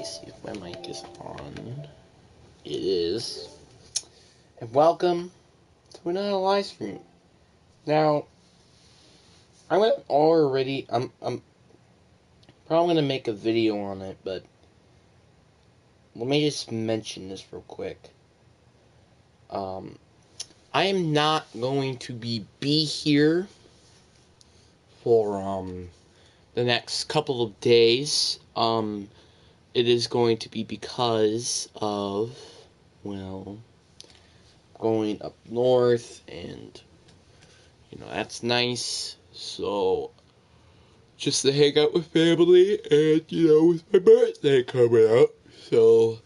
see if my mic is on. It is. And welcome to another live stream. Now, I'm probably gonna make a video on it, but let me just mention this real quick. I am not going to be here for the next couple of days. It is going to be because of, well, going up north, and that's nice. So just to hang out with family, and with my birthday coming up. So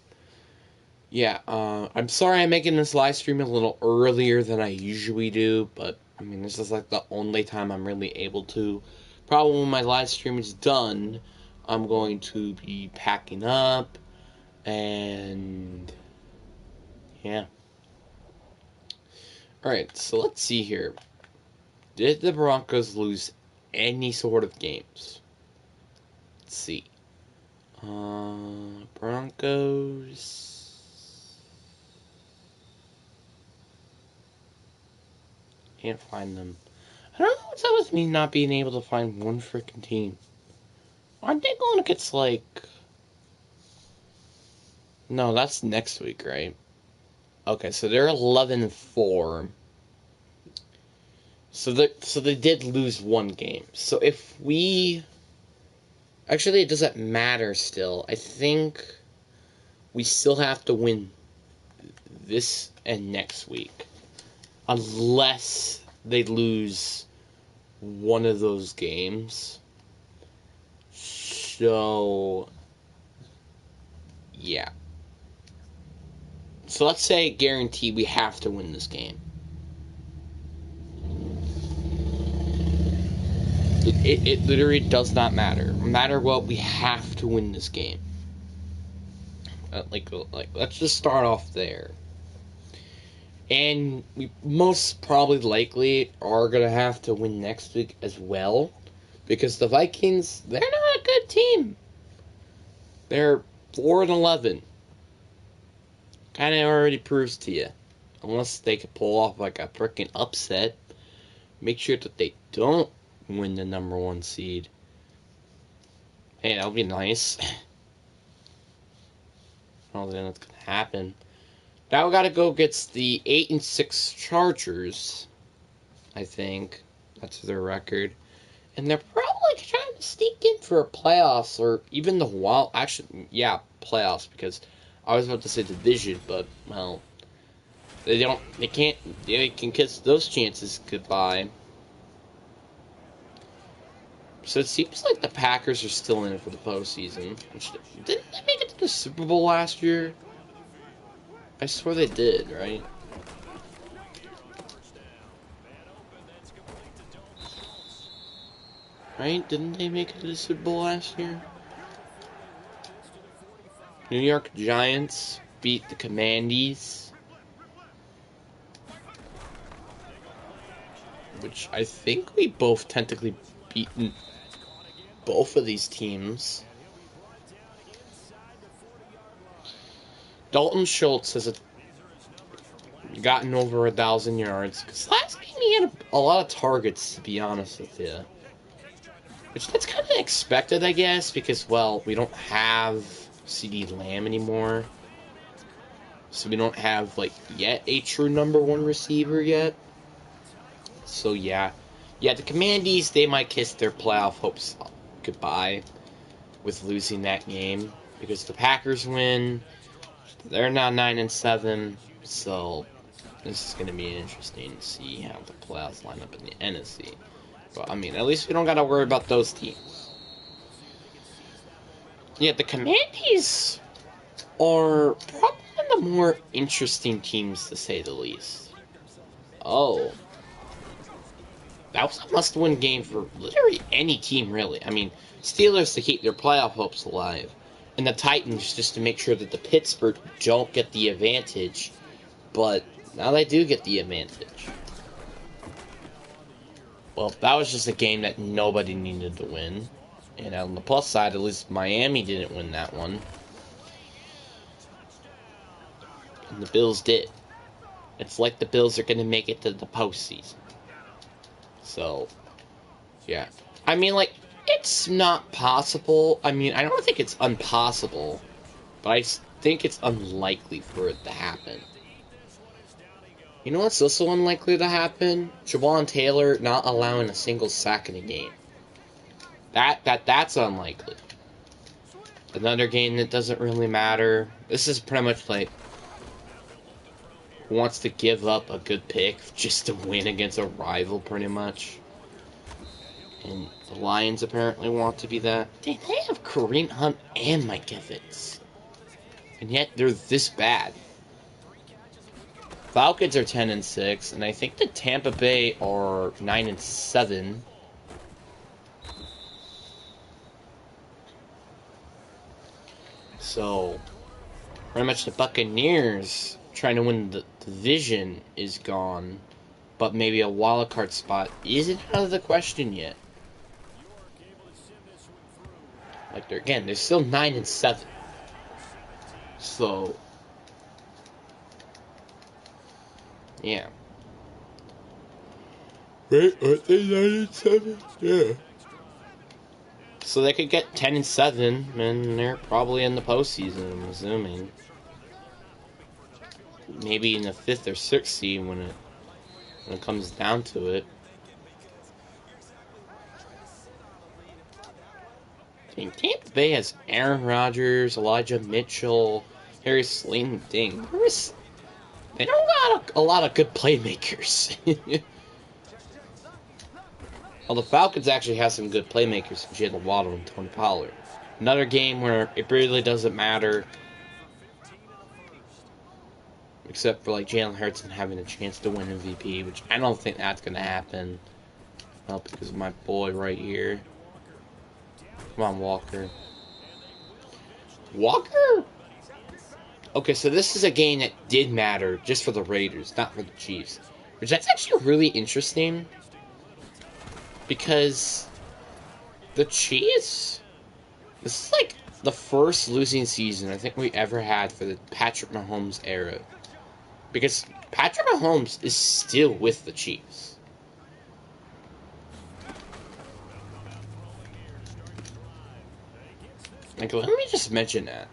yeah, I'm sorry I'm making this live stream a little earlier than I usually do, but I mean, this is like the only time I'm really able to. Probably when my live stream is done, I'm going to be packing up, and yeah. Alright, so let's see here. Did the Broncos lose any sort of games? Let's see. Broncos. Can't find them. I don't know what's up with me not being able to find one freaking team. Aren't they going against, like... No, that's next week, right? Okay, so they're 11-4. So they did lose one game. So if we... Actually, it doesn't matter still. I think we still have to win this and next week. Unless they lose one of those games. So, yeah. So let's say guarantee we have to win this game. It literally does not matter. No matter what, we have to win this game. Like, let's just start off there. And we most probably likely are going to have to win next week as well. Because the Vikings, they're not a good team. They're 4-11. Kind of already proves to you. Unless they could pull off like a freaking upset. Make sure that they don't win the number 1 seed. Hey, that would be nice. I don't think that's going to happen. Now we got to go against the 8-6 Chargers. I think that's their record. And they're probably trying to sneak in for a playoffs or even the wild. Actually, yeah, playoffs, because I was about to say division, but well, they can kiss those chances goodbye. So it seems like the Packers are still in it for the postseason. Didn't they make it to the Super Bowl last year? I swear they did, right? Right? Didn't they make it to the Super Bowl last year? New York Giants beat the Commanders, which I think we both technically beaten both of these teams. Dalton Schultz has gotten over 1,000 yards. Because last game he had a lot of targets, to be honest with you. Which that's kind of expected, I guess, because, well, we don't have CeeDee Lamb anymore. So we don't have, like, yet a true number 1 receiver yet. So, yeah. Yeah, the Commanders, they might kiss their playoff hopes goodbye with losing that game. Because the Packers win. They're now 9-7. So, this is going to be interesting to see how the playoffs line up in the NFC. But, I mean, at least we don't got to worry about those teams. Yeah, the Commanders are probably the more interesting teams, to say the least. Oh. That was a must-win game for literally any team, really. I mean, Steelers to keep their playoff hopes alive. And the Titans just to make sure that the Pittsburgh don't get the advantage. But now they do get the advantage. Well, that was just a game that nobody needed to win. And on the plus side, at least Miami didn't win that one. And the Bills did. It's like the Bills are going to make it to the postseason. So, yeah. I mean, like, it's not possible. I mean, I don't think it's impossible. But I think it's unlikely for it to happen. You know what's also unlikely to happen? Jawan Taylor not allowing a single sack in a game. That's unlikely. Another game that doesn't really matter. This is pretty much like who wants to give up a good pick just to win against a rival, pretty much. And the Lions apparently want to be that. They have Kareem Hunt and Mike Evans. And yet they're this bad. Falcons are 10-6, and I think the Tampa Bay are 9-7. So, pretty much the Buccaneers trying to win the division is gone, but maybe a wild card spot isn't out of the question yet. Like they're still 9-7. So, yeah. Wait, aren't they 9-7? Yeah. So they could get 10-7, and they're probably in the postseason, I'm assuming. Maybe in the 5th or 6th seed when it comes down to it. Dang, Tampa Bay has Aaron Rodgers, Elijah Mitchell, Harry Slayton. Dang, they don't got a lot of good playmakers. Well, the Falcons actually have some good playmakers, Jalen Waddle and Tony Pollard. Another game where it really doesn't matter, except for like Jalen Hurts and having a chance to win MVP, which I don't think that's gonna happen. Well, because of my boy right here. Come on, Walker. Walker? Okay, so this is a game that did matter just for the Raiders, not for the Chiefs. Which that's actually really interesting. Because the Chiefs, this is like the first losing season I think we ever had for the Patrick Mahomes era. Because Patrick Mahomes is still with the Chiefs. Like, let me just mention that.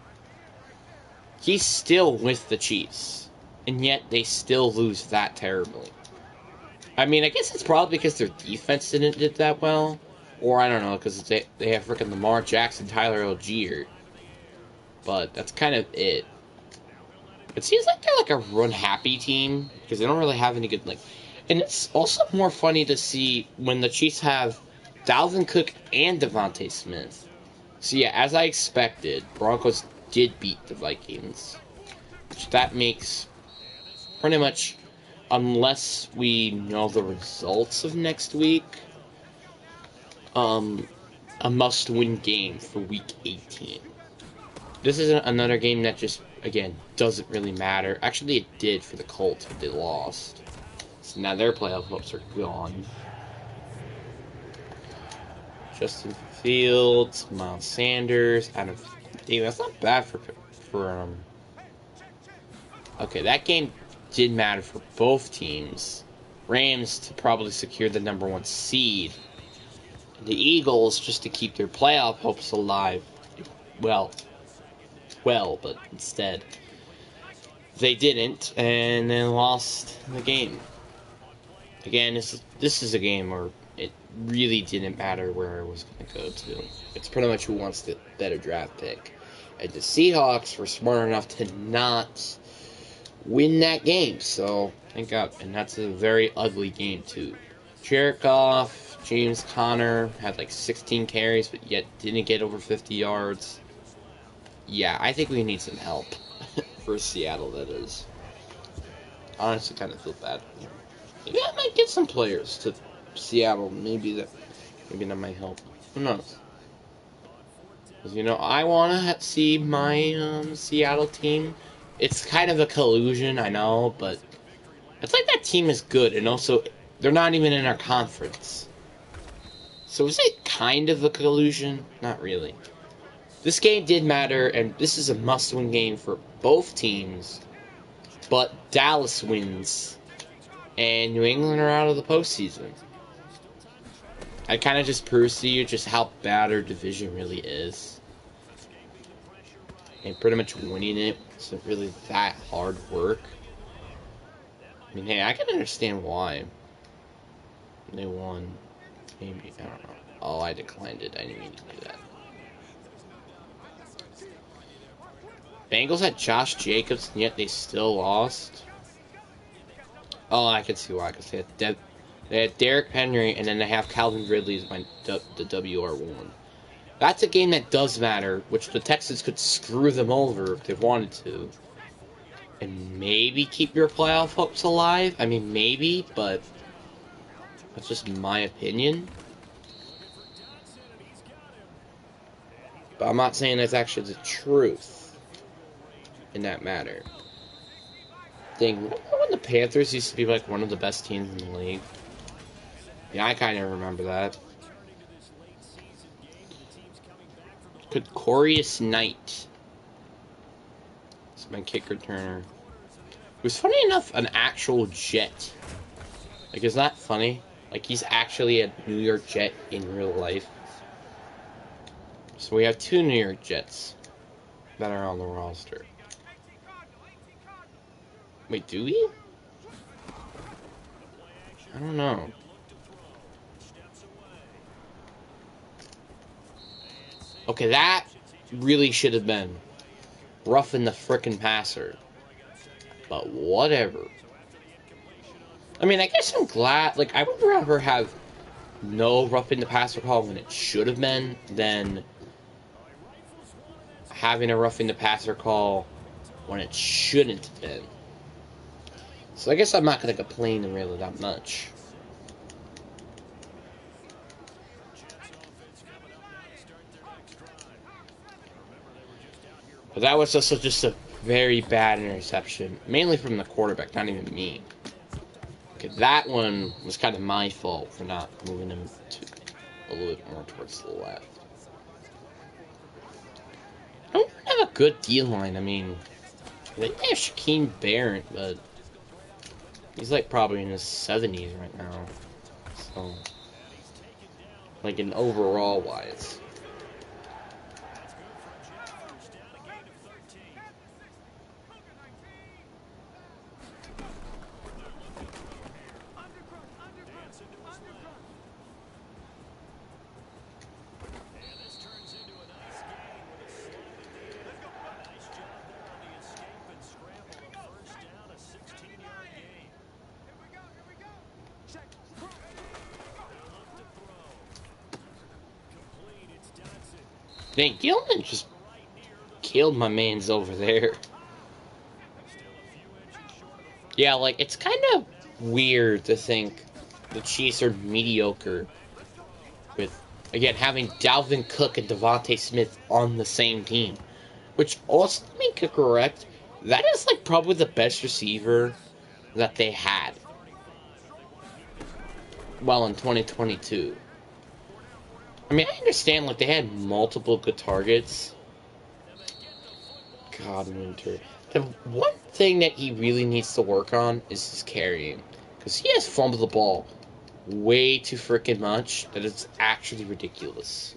He's still with the Chiefs. And yet they still lose that terribly. I mean, I guess it's probably because their defense didn't do that well. Or, I don't know, because they have freaking Lamar Jackson, Tyler Algier. But that's kind of it. It seems like they're like a run-happy team. Because they don't really have any good, like... And it's also more funny to see when the Chiefs have Dalvin Cook and Devontae Smith. So, yeah, as I expected, Broncos did beat the Vikings. Which that makes pretty much... Unless we know the results of next week, a must-win game for Week 18. This is another game that just, again, doesn't really matter. Actually, it did for the Colts, but they lost. So now their playoff hopes are gone. Justin Fields, Miles Sanders, Adam... Damn, that's not bad for Okay, that game did matter for both teams. Rams to probably secure the #1 seed. The Eagles just to keep their playoff hopes alive. Well, but instead they didn't, and then lost the game. Again, this is a game where it really didn't matter where it was going to go to. It's pretty much who wants the better draft pick. And the Seahawks were smart enough to not win that game, so thank God. And that's a very ugly game too. Jared Goff, James Conner had like 16 carries, but yet didn't get over 50 yards. Yeah, I think we need some help for Seattle. That is, honestly, kind of feel bad. Maybe I might get some players to Seattle. Maybe that might help. Who knows? Because I want to see my Seattle team. It's kind of a collusion, I know, but it's like that team is good, and also they're not even in our conference. So is it kind of a collusion? Not really. This game did matter, and this is a must-win game for both teams. but Dallas wins, and New England are out of the postseason. It kind of just proves to you just how bad our division really is. And pretty much winning it isn't really that hard work. I mean, hey, I can understand why they won. Maybe, I don't know. Oh, I declined it. I didn't mean to do that. Bengals had Josh Jacobs, and yet they still lost. Oh, I can see why. Because they had Derrick Henry, and then they have Calvin Ridley as the WR1. That's a game that does matter, which the Texans could screw them over if they wanted to. And maybe keep your playoff hopes alive. I mean, maybe, but that's just my opinion. But I'm not saying that's actually the truth in that matter. Remember when the Panthers used to be like one of the best teams in the league? Yeah, I kind of remember that. Could Corius Knight. It's my kick returner. It was funny enough an actual Jet. Like, it's not funny. Like, he's actually a New York Jet in real life. So we have 2 New York Jets that are on the roster. Wait, do we? I don't know. Okay, that really should have been roughing the frickin' passer. But whatever. I mean, I guess I'm glad. Like, I would rather have no roughing the passer call when it should have been than having a roughing the passer call when it shouldn't have been. So I guess I'm not going to complain really that much. But that was also just a very bad interception. Mainly from the quarterback, not even me. Okay, that one was kind of my fault for not moving him a little bit more towards the left. I don't have a good D-line. I mean, they have Shaquem Barrett, but he's like probably in his 70s right now. So, like in overall wise. Dang, Gilman just killed my mans over there. Yeah, like, it's kind of weird to think the Chiefs are mediocre with, again, having Dalvin Cook and Devontae Smith on the same team. Which, also, to make it correct, that is, like, probably the best receiver that they had. Well, in 2022. I mean, I understand, like, they had multiple good targets. God, Winter. The one thing that he really needs to work on is his carrying. Because he has fumbled the ball way too freaking much that it's actually ridiculous.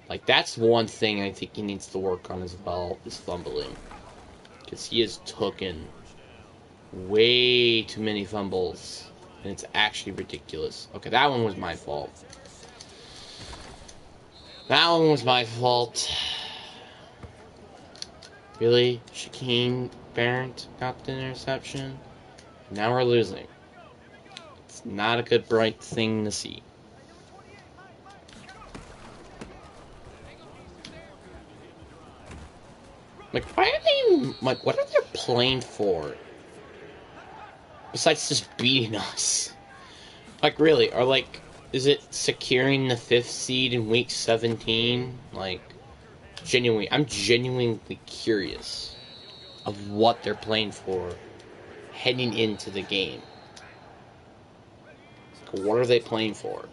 Like, that's one thing I think he needs to work on as well, is fumbling. Because he has taken way too many fumbles. And it's actually ridiculous. Okay, that one was my fault. That one was my fault. Really? Shaquem Barrett got the interception? Now we're losing. It's not a good, bright thing to see. Like, why are they... Like, what are they playing for? Besides just beating us. Like, really? Or, like, is it securing the 5th seed in week 17? Like, genuinely, I'm genuinely curious of what they're playing for heading into the game. Like, what are they playing for?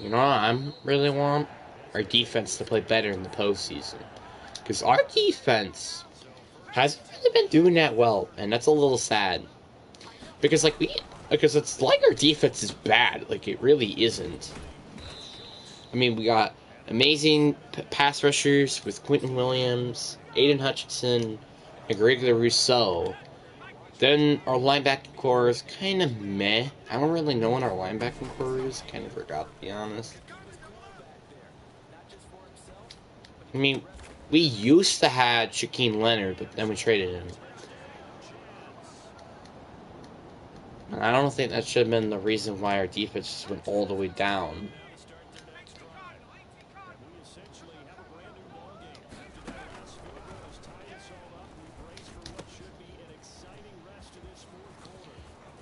You know what I really want? Our defense to play better in the postseason. Because our defense hasn't really been doing that well, and that's a little sad. Because because it's like our defense is bad. Like, it really isn't. I mean, we got amazing pass rushers with Quentin Williams, Aiden Hutchinson, and Gregory Rousseau. Then our linebacking core is kind of meh. I don't really know what our linebacking core is. Kind of forgot, to be honest. I mean, we used to have Shaquem Leonard, but then we traded him. I don't think that should have been the reason why our defense just went all the way down.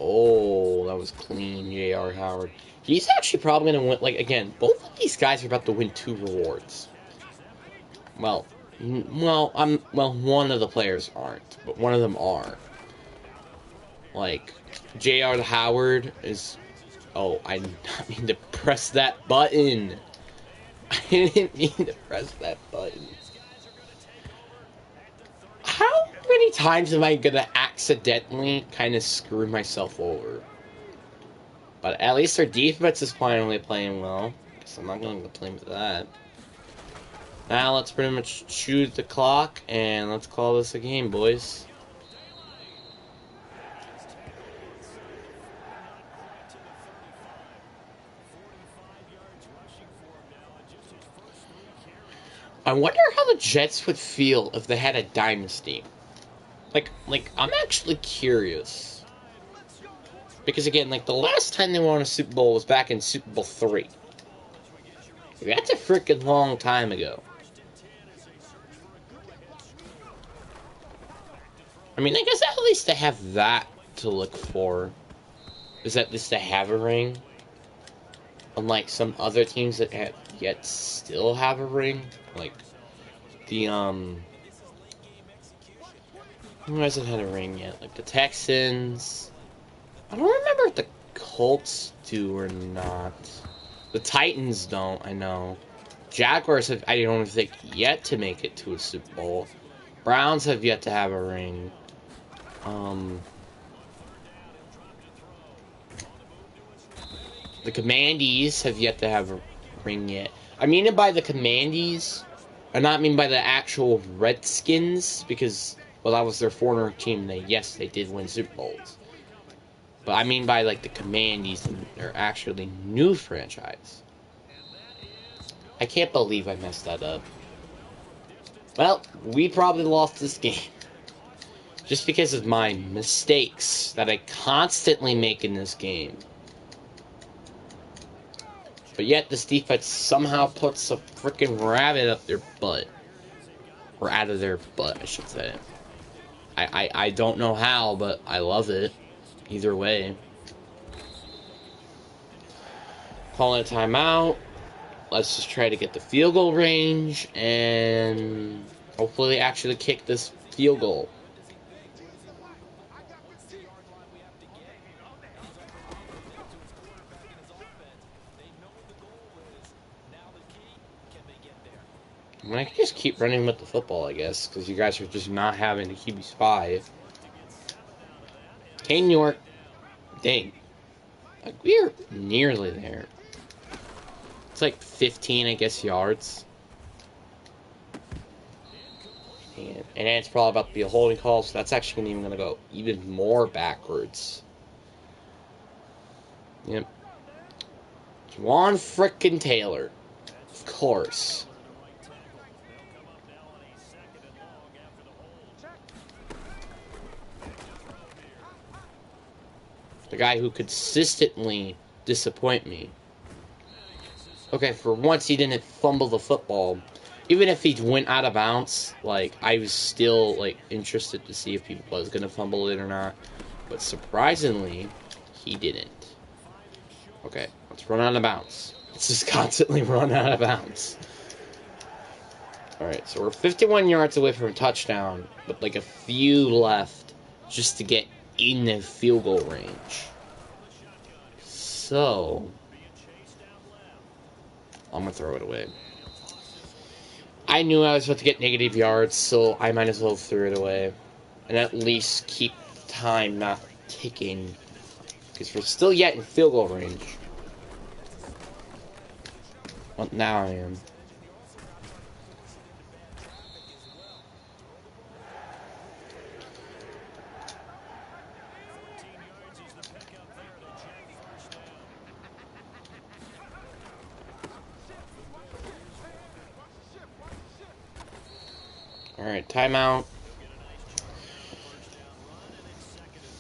Oh, that was clean, J.R. Howard. He's actually probably going to win. Like, again, both of these guys are about to win 2 rewards. Well, one of the players aren't, but one of them are. Like, J.R. Howard is... Oh, I did not mean to press that button. I didn't mean to press that button. How many times am I gonna accidentally kind of screw myself over? But at least our defense is finally playing well. So I'm not gonna complain with that. Now let's pretty much shoot the clock and let's call this a game, boys. I wonder how the Jets would feel if they had a dynasty. Like I'm actually curious. Because again, like the last time they won a Super Bowl was back in Super Bowl 3. That's a freaking long time ago. I mean, I guess at least they have that to look for. Is at least they have a ring. Unlike some other teams that have yet still have a ring. Like, the, who hasn't had a ring yet? Like, the Texans. I don't remember if the Colts do or not. The Titans don't, I know. Jaguars have, I don't think, yet to make it to a Super Bowl. Browns have yet to have a ring. The Commandees have yet to have a ring yet. I mean it by the Commandees. I not mean by the actual Redskins, because, well, that was their former team. Yes, they did win Super Bowls. But I mean by, like, the Commandees, and they're actually new franchise. I can't believe I messed that up. Well, we probably lost this game. Just because of my mistakes that I constantly make in this game. But yet this defense somehow puts a freaking rabbit up their butt. Or out of their butt, I should say. I don't know how, but I love it. Either way. Calling a timeout. Let's just try to get the field goal range. And hopefully they actually kick this field goal. I mean, I can just keep running with the football, I guess, because you guys are just not having the QB 5. Kane York, dang. Like, we're nearly there. It's like 15, I guess, yards. And it's probably about to be a holding call, so that's actually even going to go even more backwards. Yep. Juwan frickin' Taylor. Of course. The guy who consistently disappoint me. Okay, for once he didn't fumble the football. Even if he went out of bounds, like, I was still, like, interested to see if he was going to fumble it or not. But surprisingly, he didn't. Okay, let's run out of bounds. Let's just constantly run out of bounds. Alright, so we're 51 yards away from a touchdown, but like a few left just to get in the field goal range. So, I'm going to throw it away. I knew I was about to get negative yards, so I might as well throw it away. And at least keep time not ticking. Because we're still yet in field goal range. Well, now I am. Alright, timeout.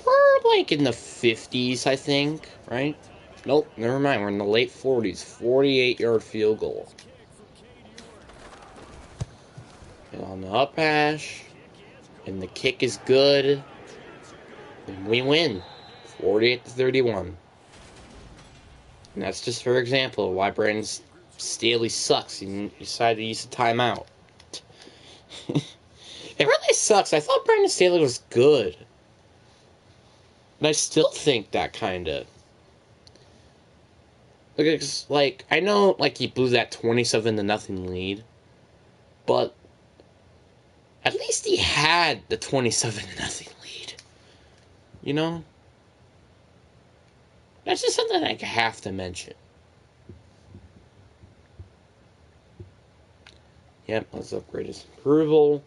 We're like in the 50s, I think, right? Nope, never mind. We're in the late 40s. 48-yard field goal. And on the up hash. And the kick is good. And we win. 48-31. And that's just for example of why Brandon Staley sucks. He decided to use a timeout. It really sucks. I thought Brandon Staley was good. And I still think that kind of. Like, I know, like, he blew that 27-0 lead. But at least he had the 27-0 lead. You know? That's just something I have to mention. Yep, let's upgrade his approval.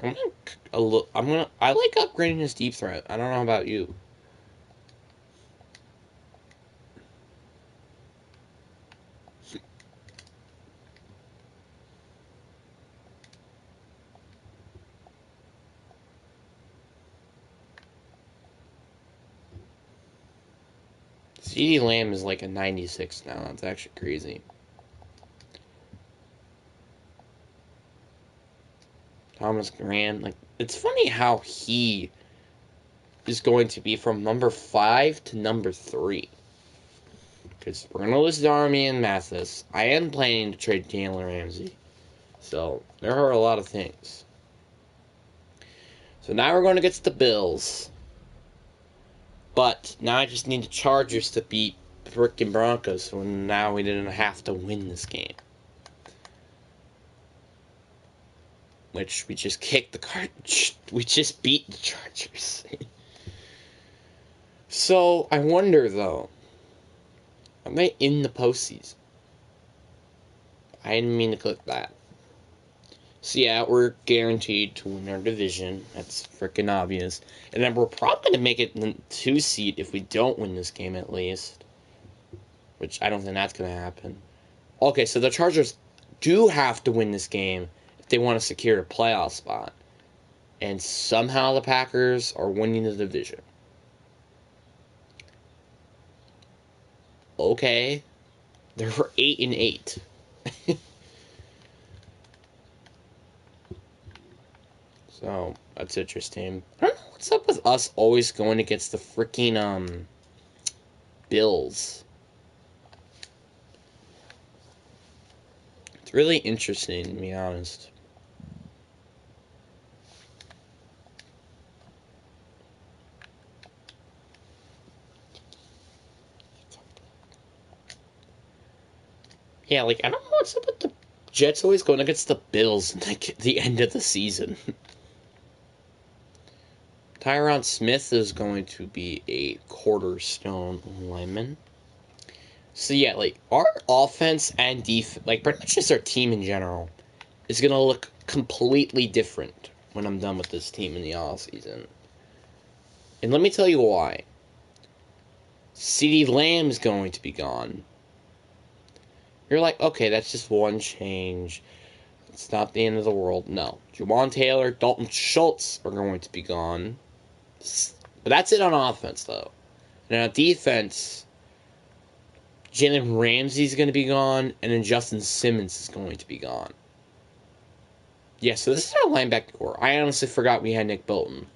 I like upgrading his deep threat. I don't know about you. CeeDee Lamb is like a 96 now. That's actually crazy. Thomas Grant, like, it's funny how he is going to be from number 5 to number 3. Because we're going to lose Darmy and Mathis. I am planning to trade Jalen Ramsey. So, there are a lot of things. So now we're going against the Bills. But now I just need the Chargers to beat the frickin' Broncos. So now we didn't have to win this game. Which we just kicked the card. We just beat the Chargers. So I wonder though, are they in the postseason? I didn't mean to click that. So yeah, we're guaranteed to win our division. That's freaking obvious. And then we're probably going to make it the 2 seed if we don't win this game at least. Which I don't think that's going to happen. Okay, so the Chargers do have to win this game if they want to secure a playoff spot. And somehow the Packers are winning the division. Okay. They're 8-8. So, that's interesting. I don't know what's up with us always going against the freaking, Bills. It's really interesting, to be honest. Yeah, like, I don't know what's up with the Jets always going against the Bills at like, the end of the season. Tyron Smith is going to be a cornerstone lineman. So yeah, like, our offense and defense, like, pretty much just our team in general, is going to look completely different when I'm done with this team in the offseason. And let me tell you why. CeeDee Lamb is going to be gone. You're like, okay, that's just one change. It's not the end of the world. No. Juwan Taylor, Dalton Schultz are going to be gone. But that's it on offense, though. And on defense, Jalen Ramsey's going to be gone, and then Justin Simmons is going to be gone. Yeah, so this is our linebacker core. I honestly forgot we had Nick Bolton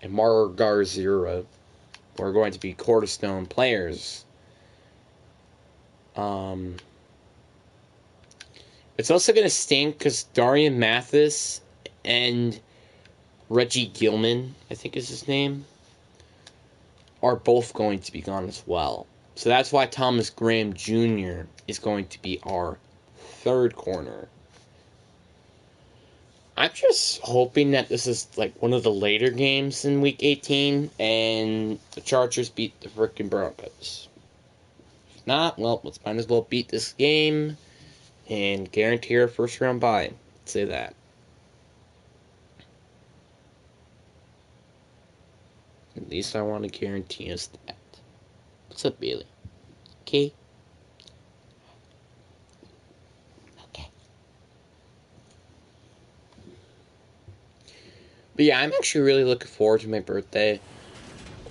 and Mar Garzura, who are going to be cornerstone players. It's also going to stink because Darian Mathis and Reggie Gilman, I think is his name, are both going to be gone as well. So that's why Thomas Graham Jr. is going to be our third corner. I'm just hoping that this is like one of the later games in Week 18 and the Chargers beat the frickin' Broncos. If not, well, let's might as well beat this game and guarantee our first round bye. Let's say that. At least I want to guarantee us that. What's up, Bailey? Okay. Okay. But yeah, I'm actually really looking forward to my birthday.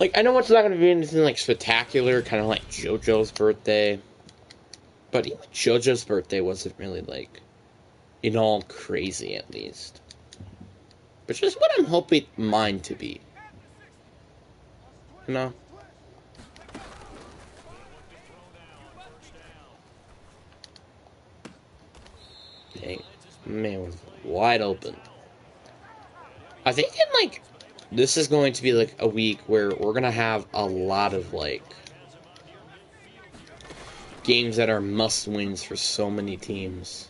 Like, I know it's not going to be anything like spectacular, kind of like JoJo's birthday. But even JoJo's birthday wasn't really like, all crazy at least. Which is what I'm hoping mine to be. You know? Dang. Man was wide open. I think this is going to be like a week where we're going to have a lot of like games that are must-wins for so many teams.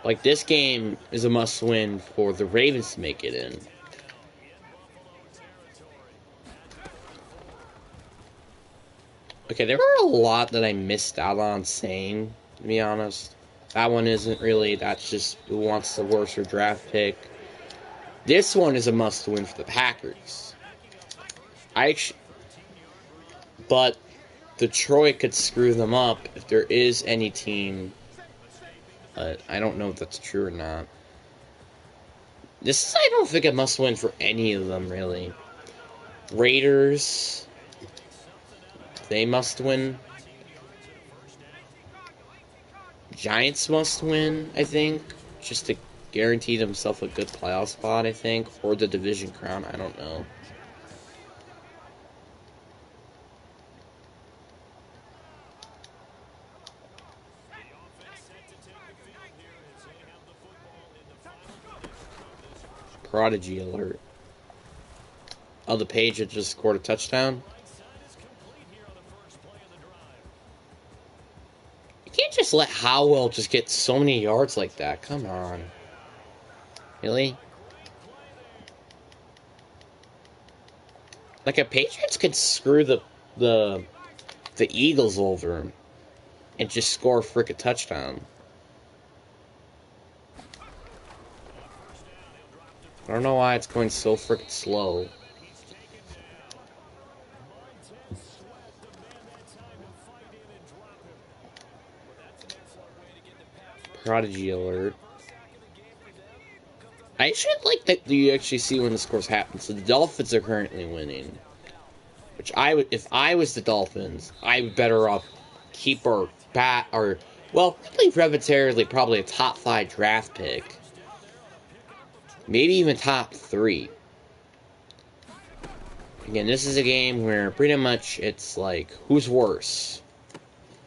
Like, this game is a must-win for the Ravens to make it in. Okay, there were a lot that I missed out on saying, to be honest. That one isn't really, that's just who wants the worst or draft pick. This one is a must-win for the Packers. But Detroit could screw them up if there is any team. But I don't know if that's true or not. This is, I don't think, a must-win for any of them, really. Raiders, they must win. Giants must win, I think, just to guarantee themselves a good playoff spot, I think, or the division crown, I don't know. Prodigy alert. Oh, the Patriots just scored a touchdown? You can't just let Howell just get so many yards like that. Come on. Really? Like, a Patriots could screw the Eagles over and just score a frickin' touchdown. I don't know why it's going so frickin' slow. Prodigy alert. I should like that you actually see when the scores happen. So the Dolphins are currently winning. Which if I was the Dolphins, I would better off keep our really arbitrarily probably a top 5 draft pick. Maybe even top 3. Again, this is a game where pretty much it's like, who's worse?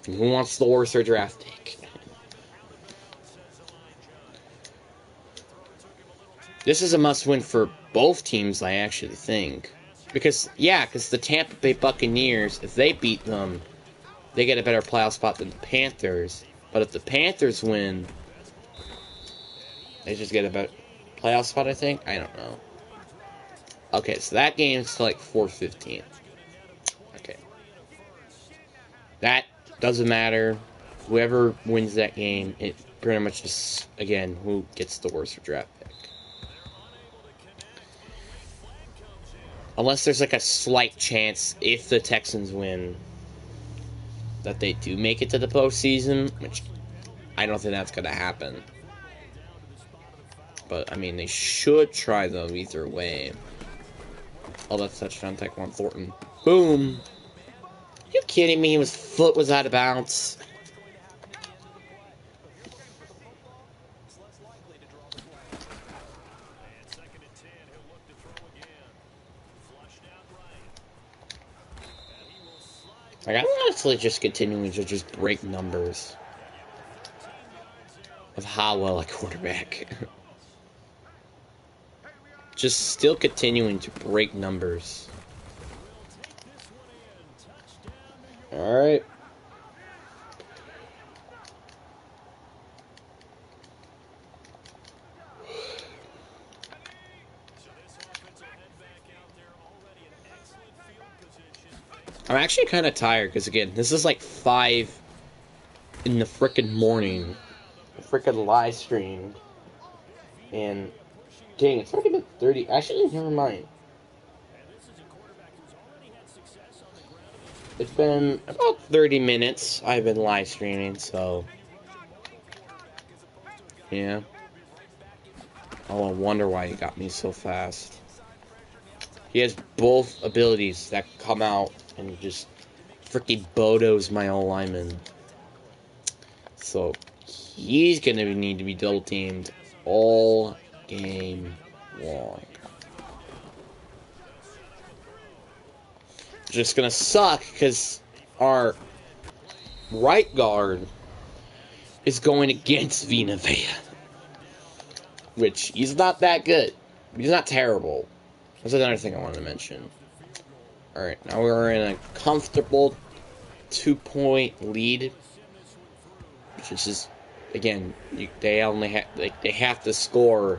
And who wants the worse draft pick? This is a must-win for both teams, I actually think. Because the Tampa Bay Buccaneers, if they beat them, they get a better playoff spot than the Panthers. But if the Panthers win, they just get a better playoff spot, I think? I don't know. Okay, so that game's like 4-15. Okay. That doesn't matter. Whoever wins that game, it pretty much just, again, who gets the worst draft pick. Unless there's like a slight chance, if the Texans win, that they do make it to the postseason, which I don't think that's going to happen. But, I mean, they should try, though, either way. Oh, that's touchdown, Tyquan Thornton. Boom! Are you kidding me? His foot was out of bounds. Like, I'm honestly just continuing to just break numbers. of how well I quarterback. Just still continuing to break numbers. Alright. I'm actually kind of tired because, again, this is like 5 in the frickin' morning. Frickin' live stream. And, dang, it's already been 30. Actually, never mind. It's been about 30 minutes I've been live streaming, so. Yeah. Oh, I wonder why he got me so fast. He has both abilities that come out and just freaking Bodo's my old lineman. So he's gonna need to be double teamed all game long. Just gonna suck because our right guard is going against Vina Vea, which he's not that good. He's not terrible. That's another thing I wanted to mention. Alright, now we're in a comfortable 2-point lead, which is just, again, they only have, like, they have to score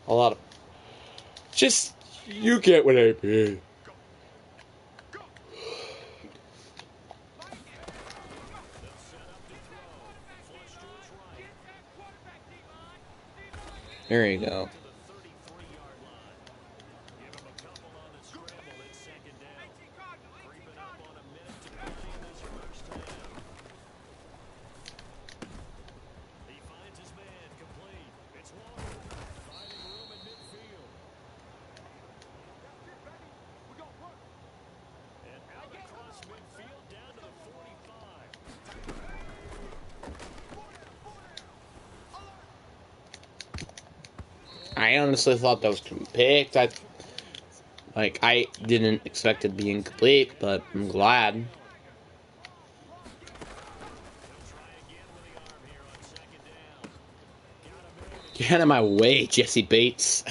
a lot of, just, you get what I mean. There you go. I honestly thought that was picked. I didn't expect it to be incomplete, but I'm glad. Get out of my way, Jesse Bates.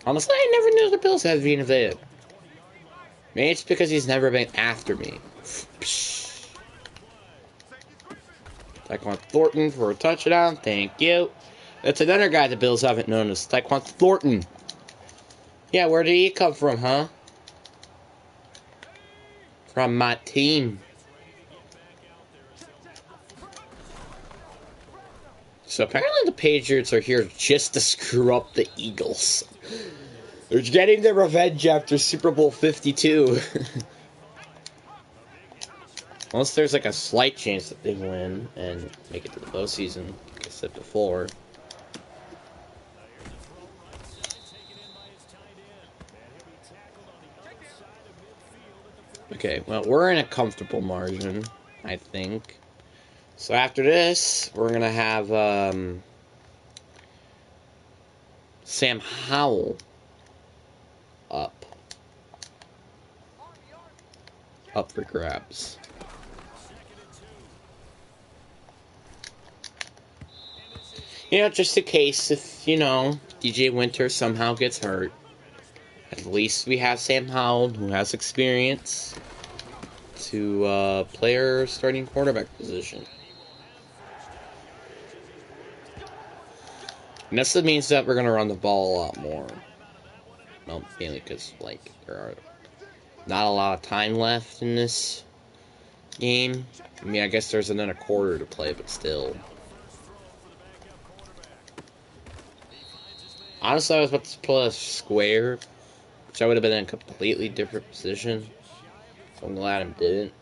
Honestly, I never knew the Bills had Vina Vea. Maybe it's because he's never been after me. Tyquan Thornton for a touchdown. Thank you. That's another guy the Bills haven't noticed. Tyquan Thornton. Yeah, where did he come from, huh? From my team. So apparently the Patriots are here just to screw up the Eagles. They're getting their revenge after Super Bowl 52. Unless there's like a slight chance that they win and make it to the postseason, like I said before. Okay, well, we're in a comfortable margin, I think. So after this, we're going to have Sam Howell up for grabs. You know, just in case if, DJ Winter somehow gets hurt, at least we have Sam Howell, who has experience, to play our starting quarterback position. And this means that we're going to run the ball a lot more. Well, mainly because, there are not a lot of time left in this game. I mean, I guess there's another quarter to play, but still. Honestly, I was about to pull a square, which I would have been in a completely different position. So I'm glad I didn't.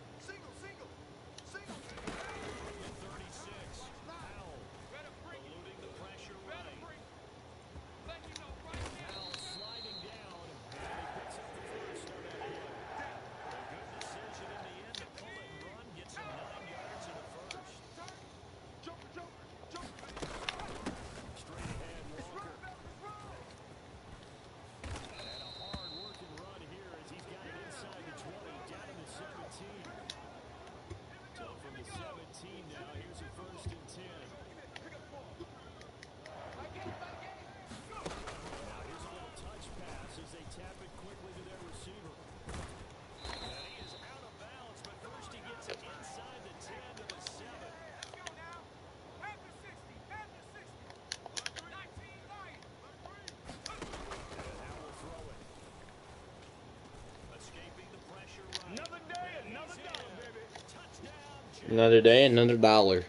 Another day, another dollar.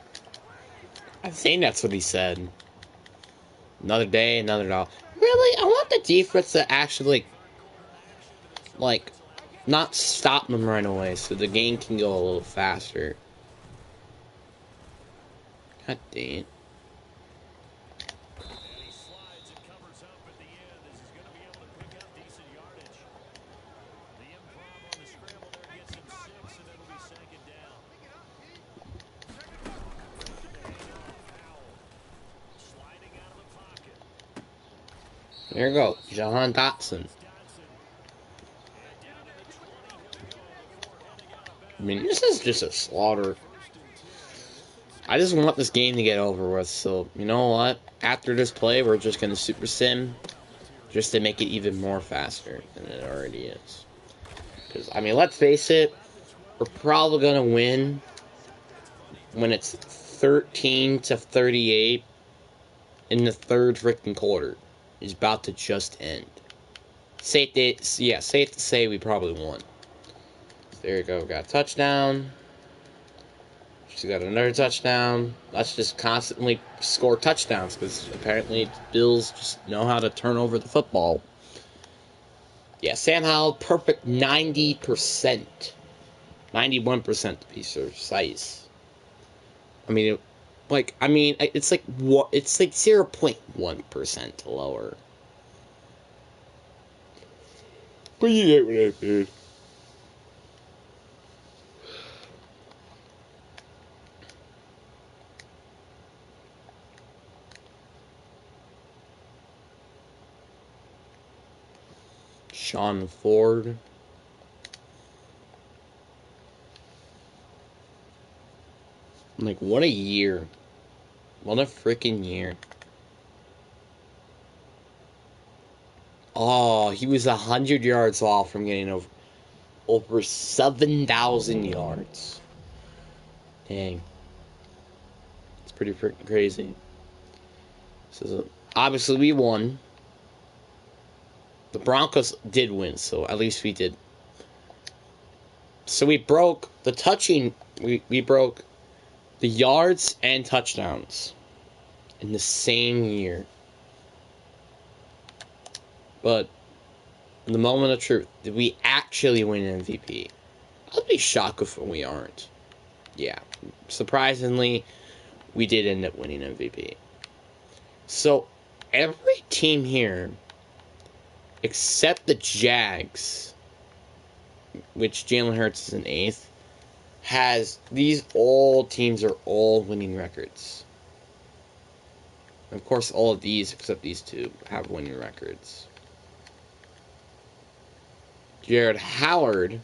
I think that's what he said. Another day, another dollar. Really? I want the defense to actually, like, not stop them right away so the game can go a little faster. God dang it. There you go, Jahan Dotson. I mean, this is just a slaughter. I just want this game to get over with, so, you know what? After this play, we're just going to super sim, just to make it even more faster than it already is. Because, I mean, let's face it, we're probably going to win when it's 13-38 in the third freaking quarter. It's about to just end. Safe to say we probably won. There you go, got a touchdown. She's got another touchdown. Let's just constantly score touchdowns because apparently Bills just know how to turn over the football. Yeah, Sam Howell, perfect 90%. 91% to be precise. I mean, it's like 0.1% lower. But you get what I mean. Sean Ford. Like, what a year. What a freaking year. Oh, he was 100 yards off from getting over 7,000 yards. Dang. It's pretty freaking crazy. So, obviously, we won. The Broncos did win, so at least we did. So we broke the touching. We broke the yards and touchdowns in the same year. But in the moment of truth, did we actually win MVP? I'd be shocked if we aren't. Yeah, surprisingly, we did end up winning MVP. So every team here, except the Jags, which Jalen Hurts is in 8th, all teams are all winning records. And of course, all of these, except these two, have winning records. Jared Howard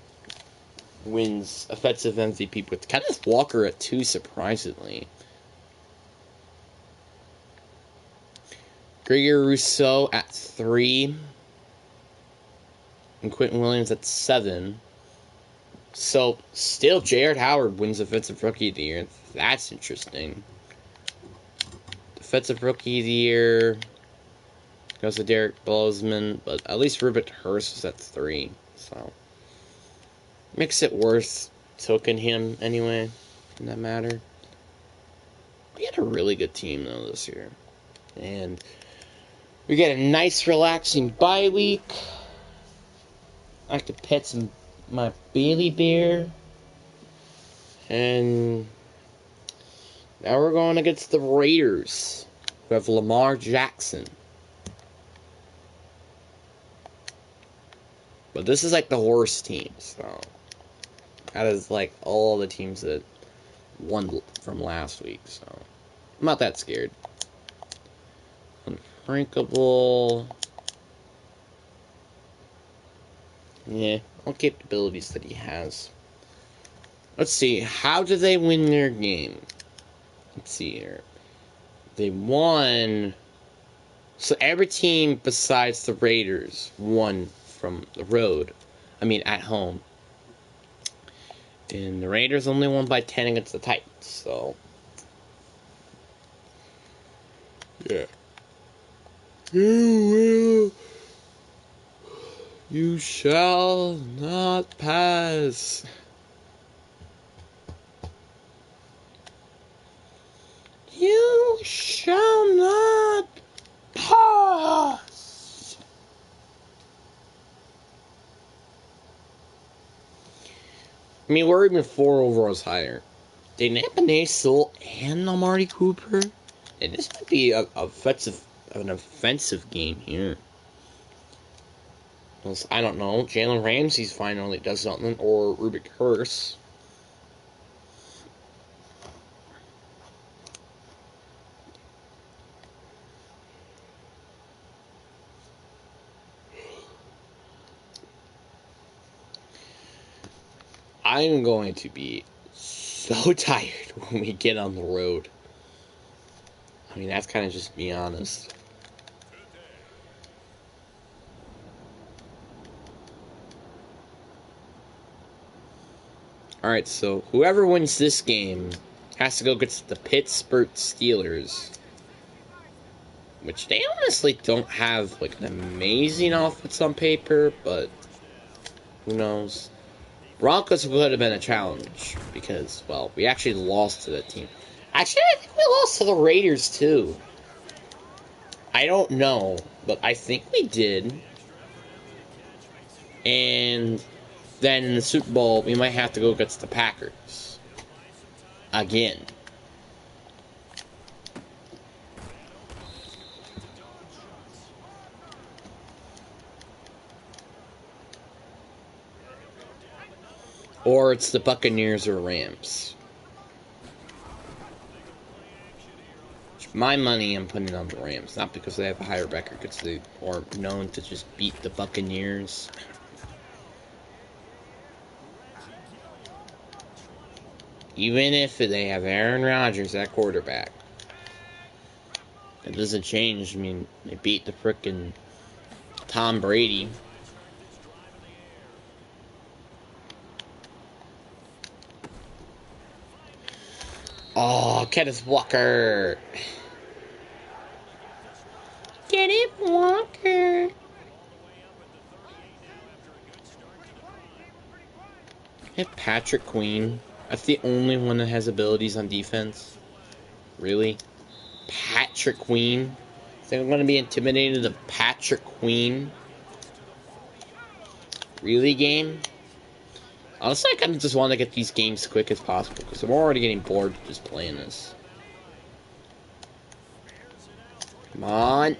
wins offensive MVP with Kenneth Walker at 2, surprisingly. Gregory Rousseau at 3. And Quentin Williams at 7. So, still, Jared Howard wins Offensive Rookie of the Year. That's interesting. Defensive Rookie of the Year goes to Derek Bozeman, but at least Rupert Hurst is at 3. So, makes it worth token him anyway, in that matter. We had a really good team, though, this year. And we get a nice, relaxing bye week. I like to pet my Bailey bear. And now we're going against the Raiders, who have Lamar Jackson. But this is like the worst team, so that is like all the teams that won from last week, so I'm not that scared. Unfrankable. Yeah, all capabilities that he has. Let's see, how did they win their game? Let's see here. They won. So every team besides the Raiders won from the road. I mean, at home. And the Raiders only won by 10 against the Titans, so. Yeah. You shall not pass. You shall not pass. I mean, we're even 4 overalls higher. They nab an Sol and Amari Cooper. And this might be an offensive game here. I don't know. Jalen Ramsey's finally does something, or Rubik Hurst. I'm going to be so tired when we get on the road. I mean, that's kind of just be honest. Alright, so whoever wins this game has to go against the Pittsburgh Steelers. Which they honestly don't have like an amazing offense on paper, but who knows. Broncos would have been a challenge because, well, we actually lost to that team. Actually, I think we lost to the Raiders too. I don't know, but I think we did. And then in the Super Bowl, we might have to go against the Packers. Again. Or it's the Buccaneers or Rams. My money I'm putting on the Rams, not because they have a higher record, because they are known to just beat the Buccaneers. Even if they have Aaron Rodgers at quarterback. It doesn't change. I mean, they beat the frickin' Tom Brady. Oh, Kenneth Walker. Kenneth Walker. Hit Patrick Queen. That's the only one that has abilities on defense. Really? Patrick Queen? Think I'm going to be intimidated of Patrick Queen? Really, game? Honestly, I kind of just want to get these games quick as possible, because I'm already getting bored just playing this. Come on.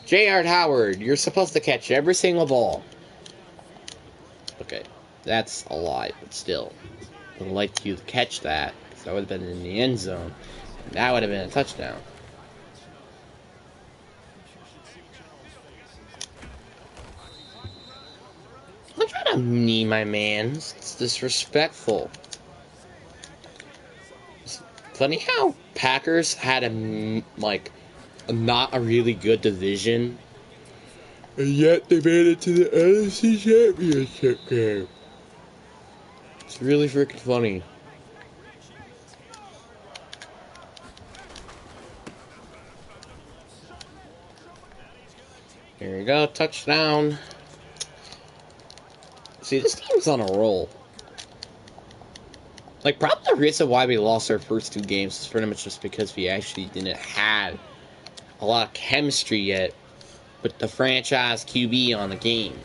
J.R. Howard, you're supposed to catch every single ball. Okay, that's a lie, but still. I would like you to catch that, because that would have been in the end zone. And that would have been a touchdown. I'm trying to knee my man. It's disrespectful. It's funny how Packers had not a really good division, and yet they made it to the NFC Championship game. It's really freaking funny. Here we go, touchdown. See, this team's on a roll. Like, probably the reason why we lost our first 2 games is pretty much just because we actually didn't have a lot of chemistry yet with the franchise QB on the game.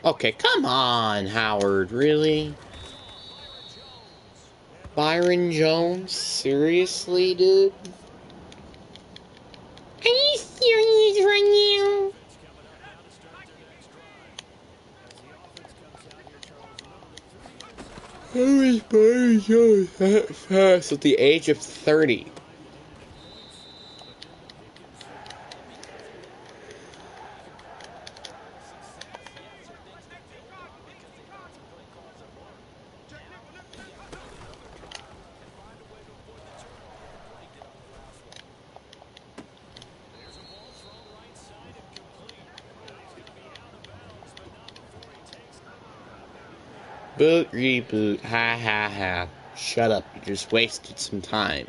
Okay, come on, Howard, really? Byron Jones? Seriously, dude? Are you serious right now? How is Byron Jones that fast at the age of 30? Boot, reboot, ha ha ha. Shut up, you just wasted some time.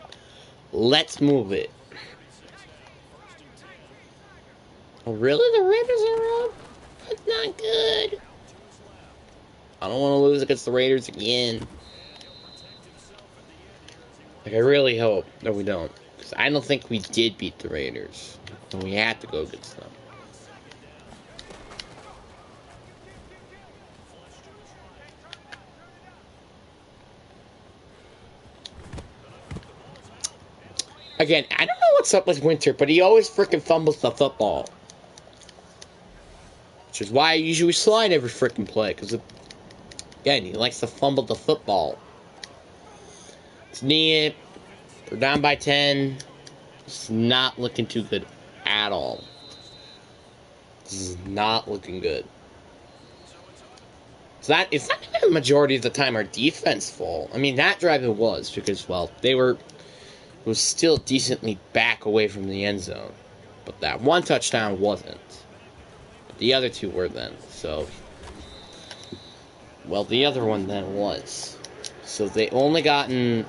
Let's move it. Oh, really? The Raiders are up? That's not good. I don't want to lose against the Raiders again. Like, I really hope that we don't. Because I don't think we did beat the Raiders. And we had to go against them. Again, I don't know what's up with Winter, but he always freaking fumbles the football. Which is why I usually slide every freaking play. Because, again, he likes to fumble the football. It's neat. We're down by 10. It's not looking too good at all. This is not looking good. It's not even the majority of the time our defense full. I mean, that drive it was because, well, it was still decently back away from the end zone. But that one touchdown wasn't. But the other two were then. So, well, the other one then was. So they only gotten,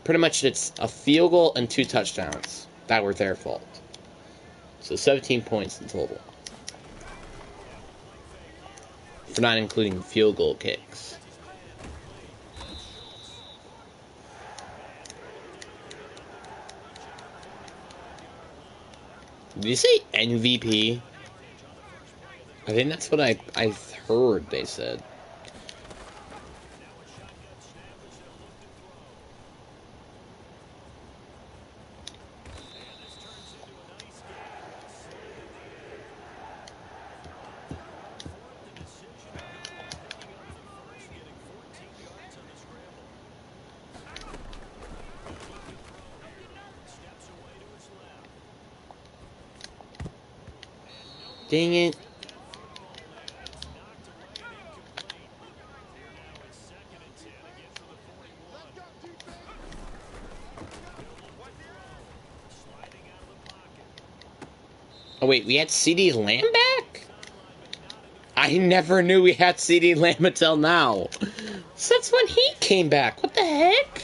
pretty much it's a field goal and 2 touchdowns that were their fault. So 17 points in total. For not including field goal kicks. Did you say MVP? I think that's what I heard they said. Dang it. Oh wait, we had CD Lamb back? I never knew we had CD Lamb until now. Since when he came back? What the heck?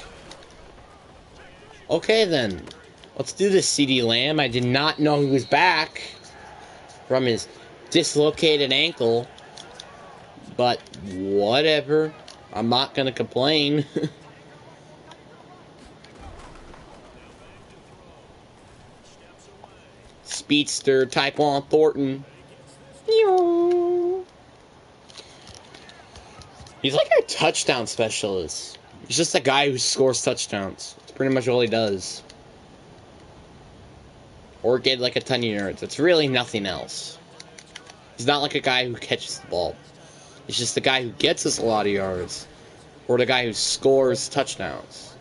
Okay then. Let's do this, CD Lamb. I did not know he was back from his dislocated ankle. But whatever. I'm not gonna complain. Speedster, Tyquan Thornton. He's like our touchdown specialist. He's just a guy who scores touchdowns. That's pretty much all he does. Or get like a ton of yards. It's really nothing else. He's not like a guy who catches the ball. He's just the guy who gets us a lot of yards. Or the guy who scores touchdowns.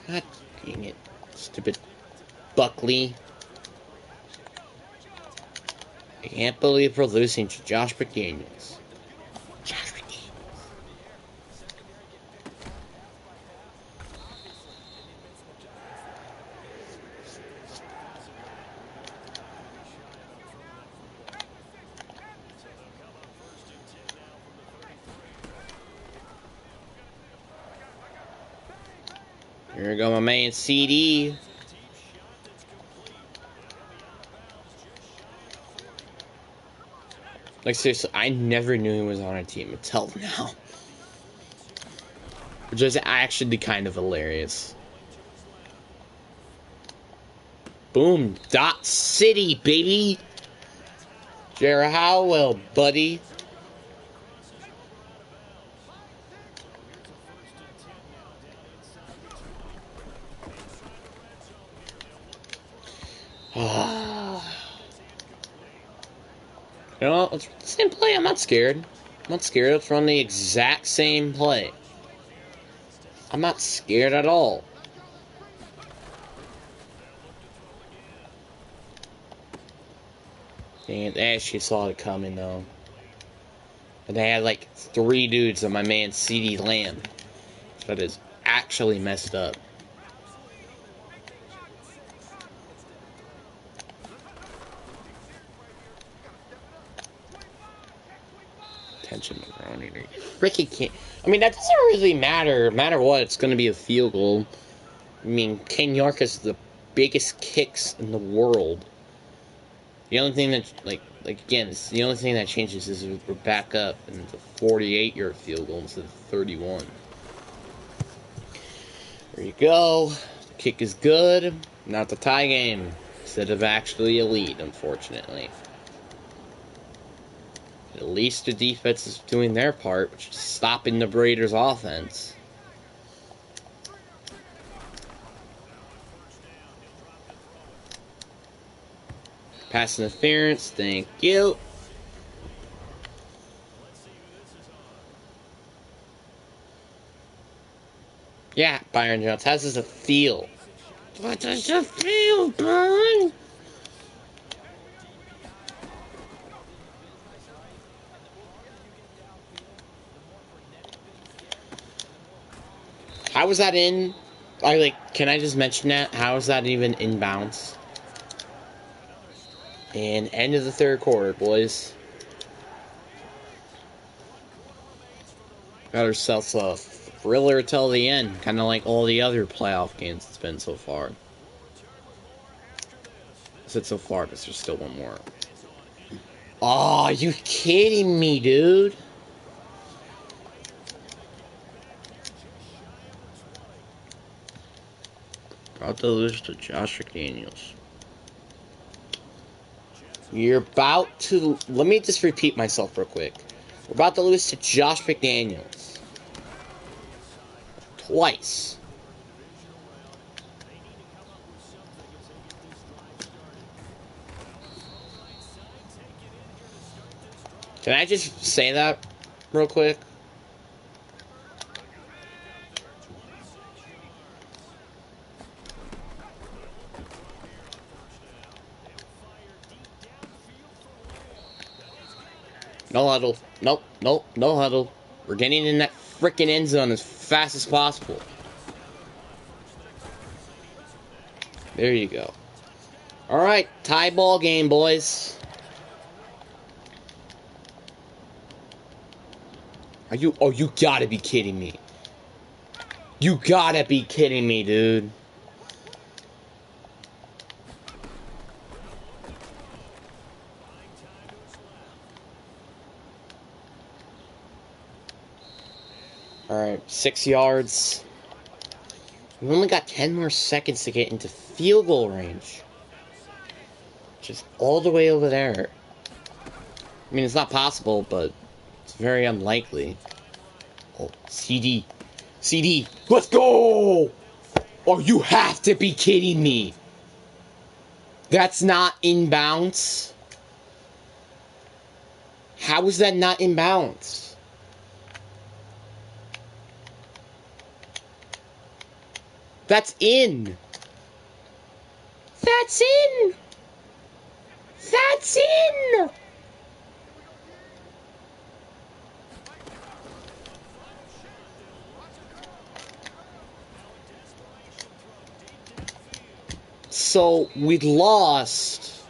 God dang it. Stupid Buckley. I can't believe we're losing to Josh McDaniels. Josh McDaniels. Here we go, my man CD. Like, seriously, I never knew he was on our team until now. Which is actually kind of hilarious. Boom. Dot City, baby. Jared Howell, buddy. You know what? Let's run the same play. I'm not scared. I'm not scared. Let's run the exact same play. I'm not scared at all. Dang it, they actually saw it coming, though. And they had, like, 3 dudes on my man CD Lamb. That is actually messed up. attention, macaroni. You freaking can't. I mean, that doesn't really matter. Matter what, it's going to be a field goal. I mean, Ken York has the biggest kicks in the world. The only thing that, again, it's the only thing that changes is we're back up and it's a 48-yard field goal instead of 31. There you go. Kick is good. Now it's a tie game instead of actually a lead, unfortunately. At least the defense is doing their part, which is stopping the Raiders' offense. Pass interference, thank you. Yeah, Byron Jones. How does it feel? What does it feel, Byron? How was that in? Can I just mention that? How is that even inbounds? And end of the third quarter, boys. Got ourselves a thriller till the end, kind of like all the other playoff games it's been so far. I said so far, but there's still one more. Oh, you kidding me, dude? About to lose to Josh McDaniels. You're about to... Let me just repeat myself real quick. We're about to lose to Josh McDaniels. Twice. Can I just say that real quick? No huddle. Nope, no huddle. We're getting in that freaking end zone as fast as possible. There you go. Alright, tie ball game, boys. Oh, you gotta be kidding me. You gotta be kidding me, dude. Alright, 6 yards. We only got 10 more seconds to get into field goal range. Just all the way over there. I mean, it's not possible, but it's very unlikely. Oh, CD. CD. Let's go! Oh, you have to be kidding me. That's not inbounds. How is that not inbounds? That's in. That's in. That's in. So we lost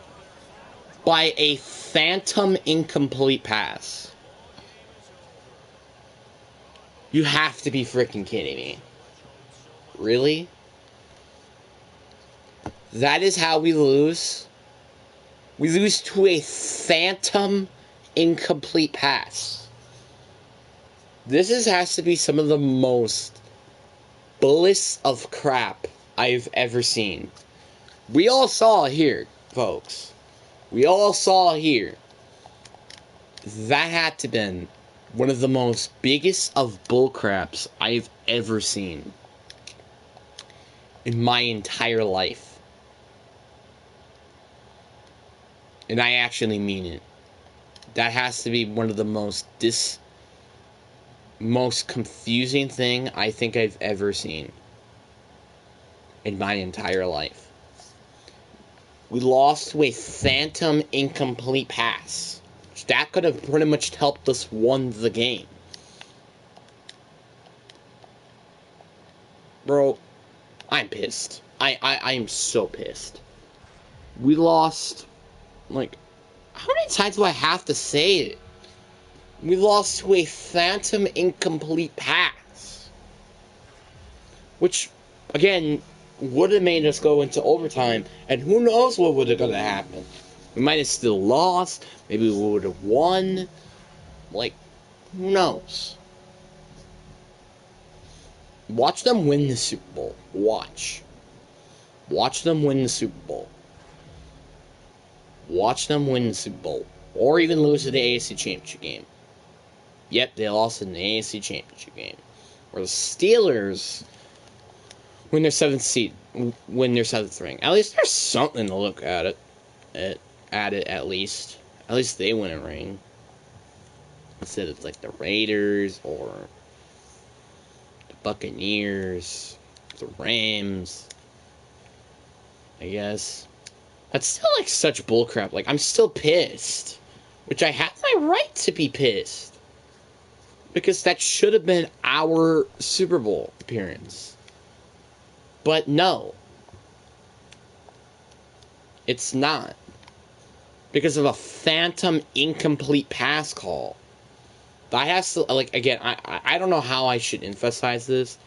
by a phantom incomplete pass. You have to be freaking kidding me. Really? That is how we lose? We lose to a phantom incomplete pass. This has to be some of the most bliss of crap I've ever seen. We all saw here, folks. We all saw here. That had to have been one of the most biggest of bullcraps I've ever seen in my entire life. And I actually mean it. That has to be one of the most confusing thing I think I've ever seen in my entire life. We lost to a phantom incomplete pass. That could have pretty much helped us win the game. Bro, I'm pissed. I am so pissed. We lost, like, how many times do I have to say it? We lost to a phantom incomplete pass. Which, again, would have made us go into overtime, and who knows what would have gonna happen. We might have still lost, maybe we would have won. Like, who knows? Watch them win the Super Bowl. Watch. Watch them win the Super Bowl. Watch them win the Super Bowl. Or even lose to the AFC Championship game. Yep, they lost in the AFC Championship game. Where the Steelers win their 7th seed, win their 7th ring. At least there's something to look at it. At least. At least they win a ring. Instead of like the Raiders or the Buccaneers, the Rams, I guess. That's still like such bullcrap. Like, I'm still pissed. Which I have my right to be pissed. Because that should have been our Super Bowl appearance. But no. It's not. Because of a phantom incomplete pass call. I have to, like, again, I don't know how I should emphasize this.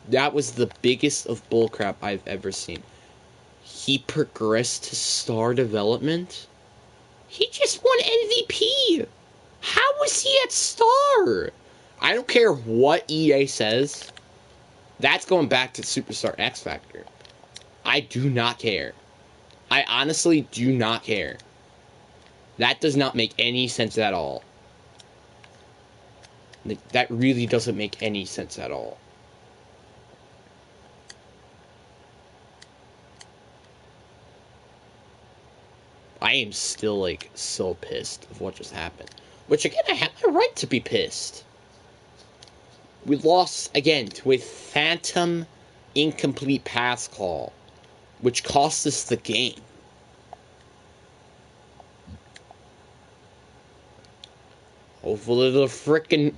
That was the biggest of bullcrap I've ever seen. He progressed to star development? He just won MVP! How was he at star? I don't care what EA says. That's going back to Superstar X Factor. I do not care. I honestly do not care. That does not make any sense at all. That really doesn't make any sense at all. I am still, like, so pissed of what just happened. Which, again, I have my right to be pissed. We lost, again, to a phantom incomplete pass call, which cost us the game. Hopefully the frickin'...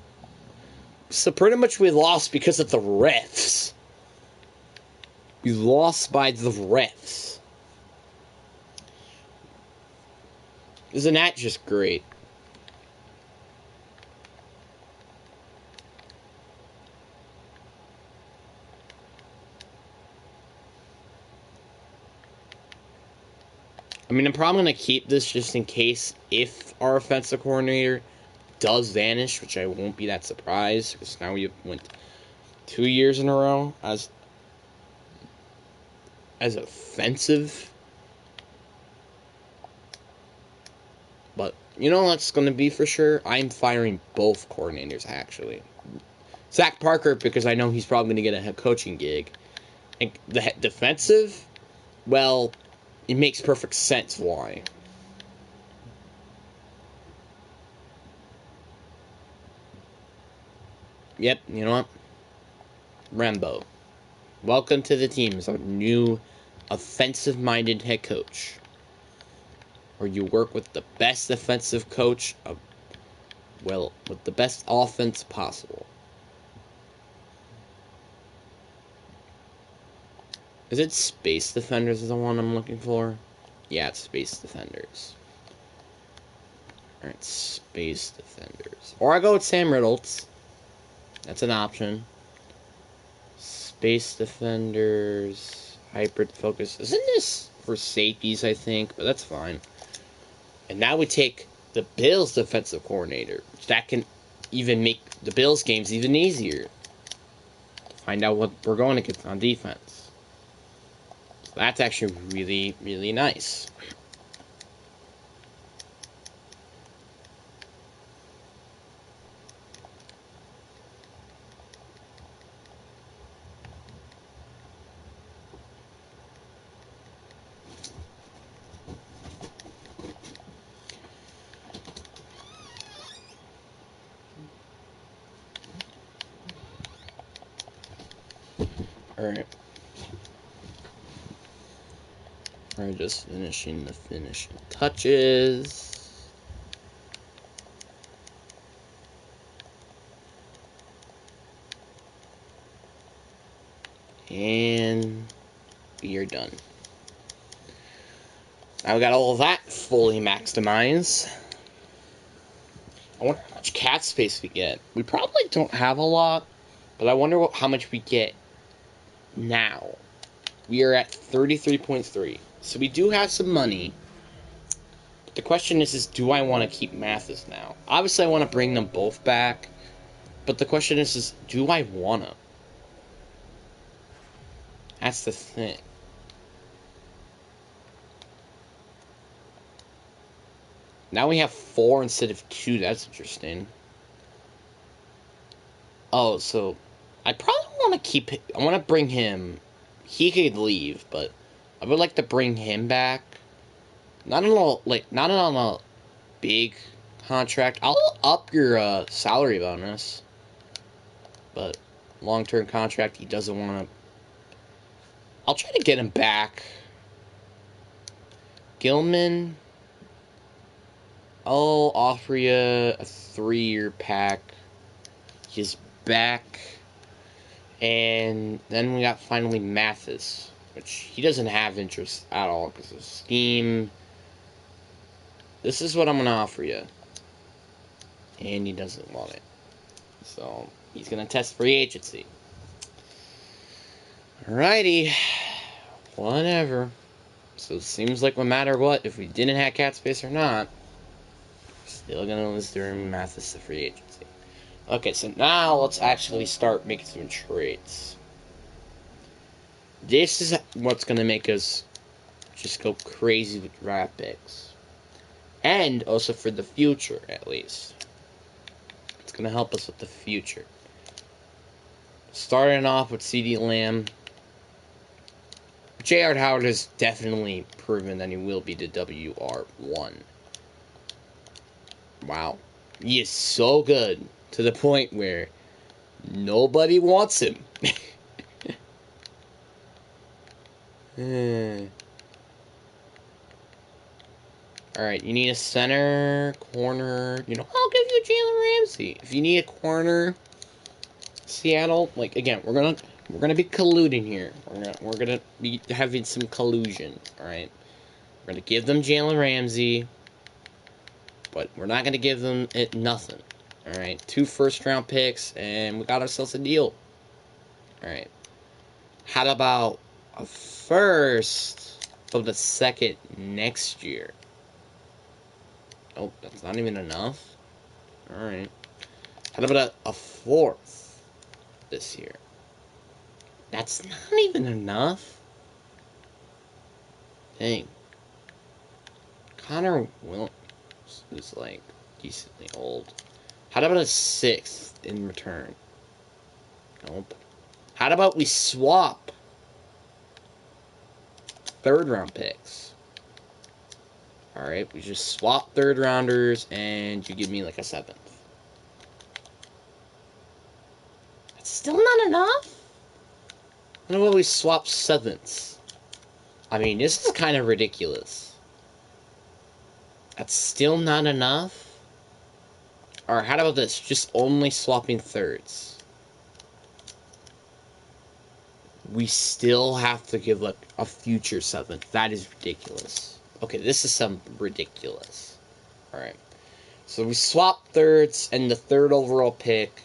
So pretty much we lost because of the refs. We lost by the refs. Isn't that just great? I mean, I'm probably going to keep this just in case if our offensive coordinator does vanish, which I won't be that surprised, because now we went 2 years in a row as offensive. But, you know what's going to be for sure? I'm firing both coordinators, actually. Zach Parker, because I know he's probably going to get a head coaching gig. And the defensive, well, it makes perfect sense why. Yep, you know what? Rambo. Welcome to the team as our new offensive-minded head coach. Where you work with the best defensive coach with the best offense possible. Is it Space Defenders is the one I'm looking for? Yeah, it's Space Defenders. Alright, Space Defenders. Or I go with Sam Reynolds. That's an option. Space Defenders. Hybrid Focus. Isn't this for safeties, I think? But that's fine. And now we take the Bills defensive coordinator. That can even make the Bills games even easier. Find out what we're going to get on defense. So that's actually really, really nice. Alright. We're just finishing the finishing touches. And we are done. Now we got all of that fully maximized. I wonder how much cat space we get. We probably don't have a lot, but I wonder how much we get now. We are at 33.3. So we do have some money. But the question is do I want to keep Mathis now? Obviously, I want to bring them both back. But the question is do I want to? That's the thing. Now we have 4 instead of 2. That's interesting. Oh, so I probably want to keep it. I want to bring him. He could leave, but I would like to bring him back. Not on a big contract. I'll up your salary bonus, but long-term contract. He doesn't want to. I'll try to get him back. Gilman. I'll offer you a 3-year pack. He's back. And then we got finally Mathis, which he doesn't have interest at all because of scheme. This is what I'm going to offer you. And he doesn't want it. So he's going to test free agency. Alrighty. Whatever. So it seems like no matter what, if we didn't have cat space or not, still going to list during Mathis to free agency. Okay, so now let's actually start making some trades. This is what's going to make us just go crazy with draft picks. And also for the future, at least. It's going to help us with the future. Starting off with CD Lamb. J.R. Howard has definitely proven that he will be the WR1. Wow. He is so good to the point where nobody wants him. Alright, you need a center, corner. You know, I'll give you Jalen Ramsey. If you need a corner, Seattle, like, again, we're gonna be colluding here. We're gonna be having some collusion, alright? We're gonna give them Jalen Ramsey, but we're not gonna give them it nothing. Alright, 2 first-round picks, and we got ourselves a deal. Alright. How about a first of the second next year? Oh, that's not even enough. Alright. How about a 4th this year? That's not even enough. Dang. Connor Williams is like decently old. How about a 6th in return? Nope. How about we swap 3rd-round picks? Alright, we just swap 3rd-rounders, and you give me like a 7th. That's still not enough? How about we swap 7ths? I mean, this is kind of ridiculous. That's still not enough? Or how about this? Just only swapping 3rds. We still have to give like a future 7th. That is ridiculous. Okay, this is some ridiculous. Alright. So we swap 3rds and the 3rd overall pick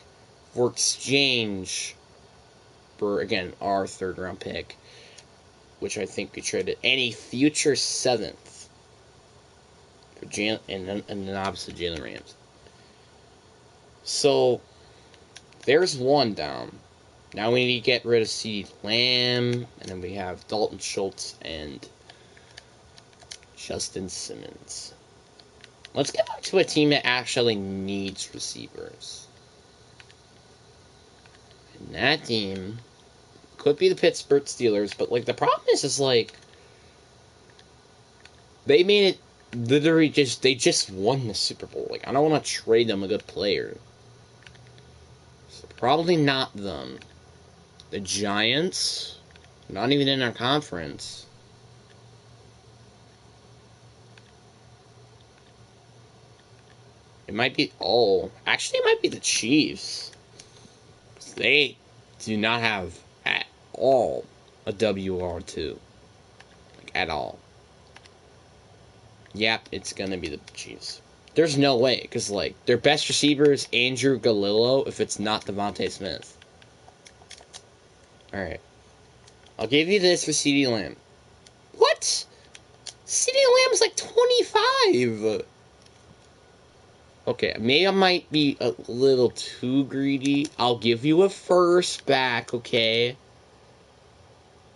for exchange for, again, our 3rd-round pick, which I think we traded any future 7th for Jalen, and then obviously Jalen Ramsey. So there's one down. Now we need to get rid of CeeDee Lamb, and then we have Dalton Schultz and Justin Simmons. Let's get back to a team that actually needs receivers. And that team could be the Pittsburgh Steelers, but like the problem is like they made it literally they just won the Super Bowl. Like I don't want to trade them a good player. So probably not them. The Giants, not even in our conference. It might be actually it might be the Chiefs. They do not have at all a WR2. Like at all. Yep, it's gonna be the Chiefs. There's no way, because, like, their best receiver is Andrew Galillo if it's not Devontae Smith. Alright. I'll give you this for CeeDee Lamb. What? CeeDee Lamb's like 25! Okay, maybe I might be a little too greedy. I'll give you a first back, okay?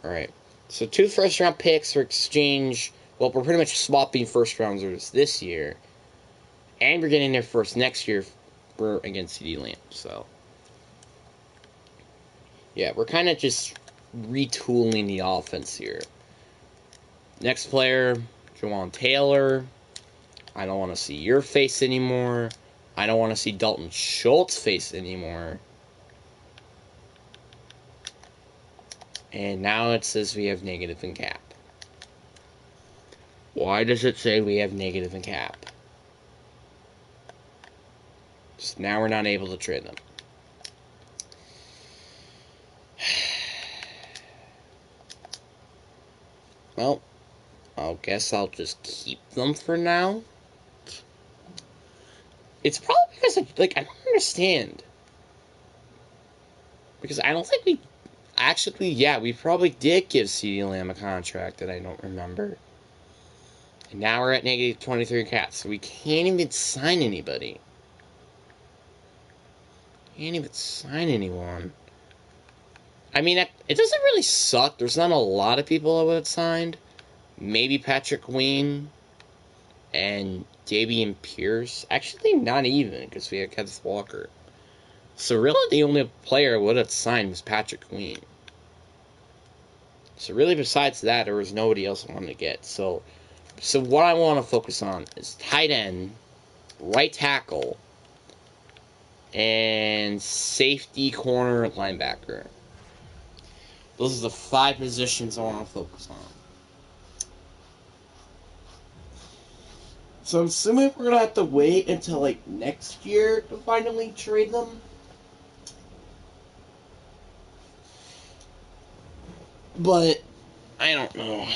Alright. So 2 first-round picks for exchange. Well, we're pretty much swapping first-rounders this year. And we're getting their first next year for against CeeDee Lamb, so. Yeah, we're kind of just retooling the offense here. Next player, Jawan Taylor. I don't want to see your face anymore. I don't want to see Dalton Schultz's face anymore. And now it says we have negative in cap. Why does it say we have negative in cap? Just now we're not able to trade them. Well, I guess I'll just keep them for now. It's probably because, I don't understand. Because I don't think we... Actually, yeah, we probably did give CeeDee Lamb a contract that I don't remember. And now we're at negative 23 cap, so we can't even sign anybody. Can't even sign anyone. I mean, it doesn't really suck. There's not a lot of people I would have signed. Maybe Patrick Queen and Davian Pierce. Actually, not even, because we had Kenneth Walker. So really, the only player I would have signed was Patrick Queen. So really, besides that, there was nobody else I wanted to get. So what I want to focus on is tight end, right tackle, and safety, corner, linebacker. Those are the 5 positions I want to focus on. So I'm assuming we're going to have to wait until, like, next year to finally trade them. But, I don't know.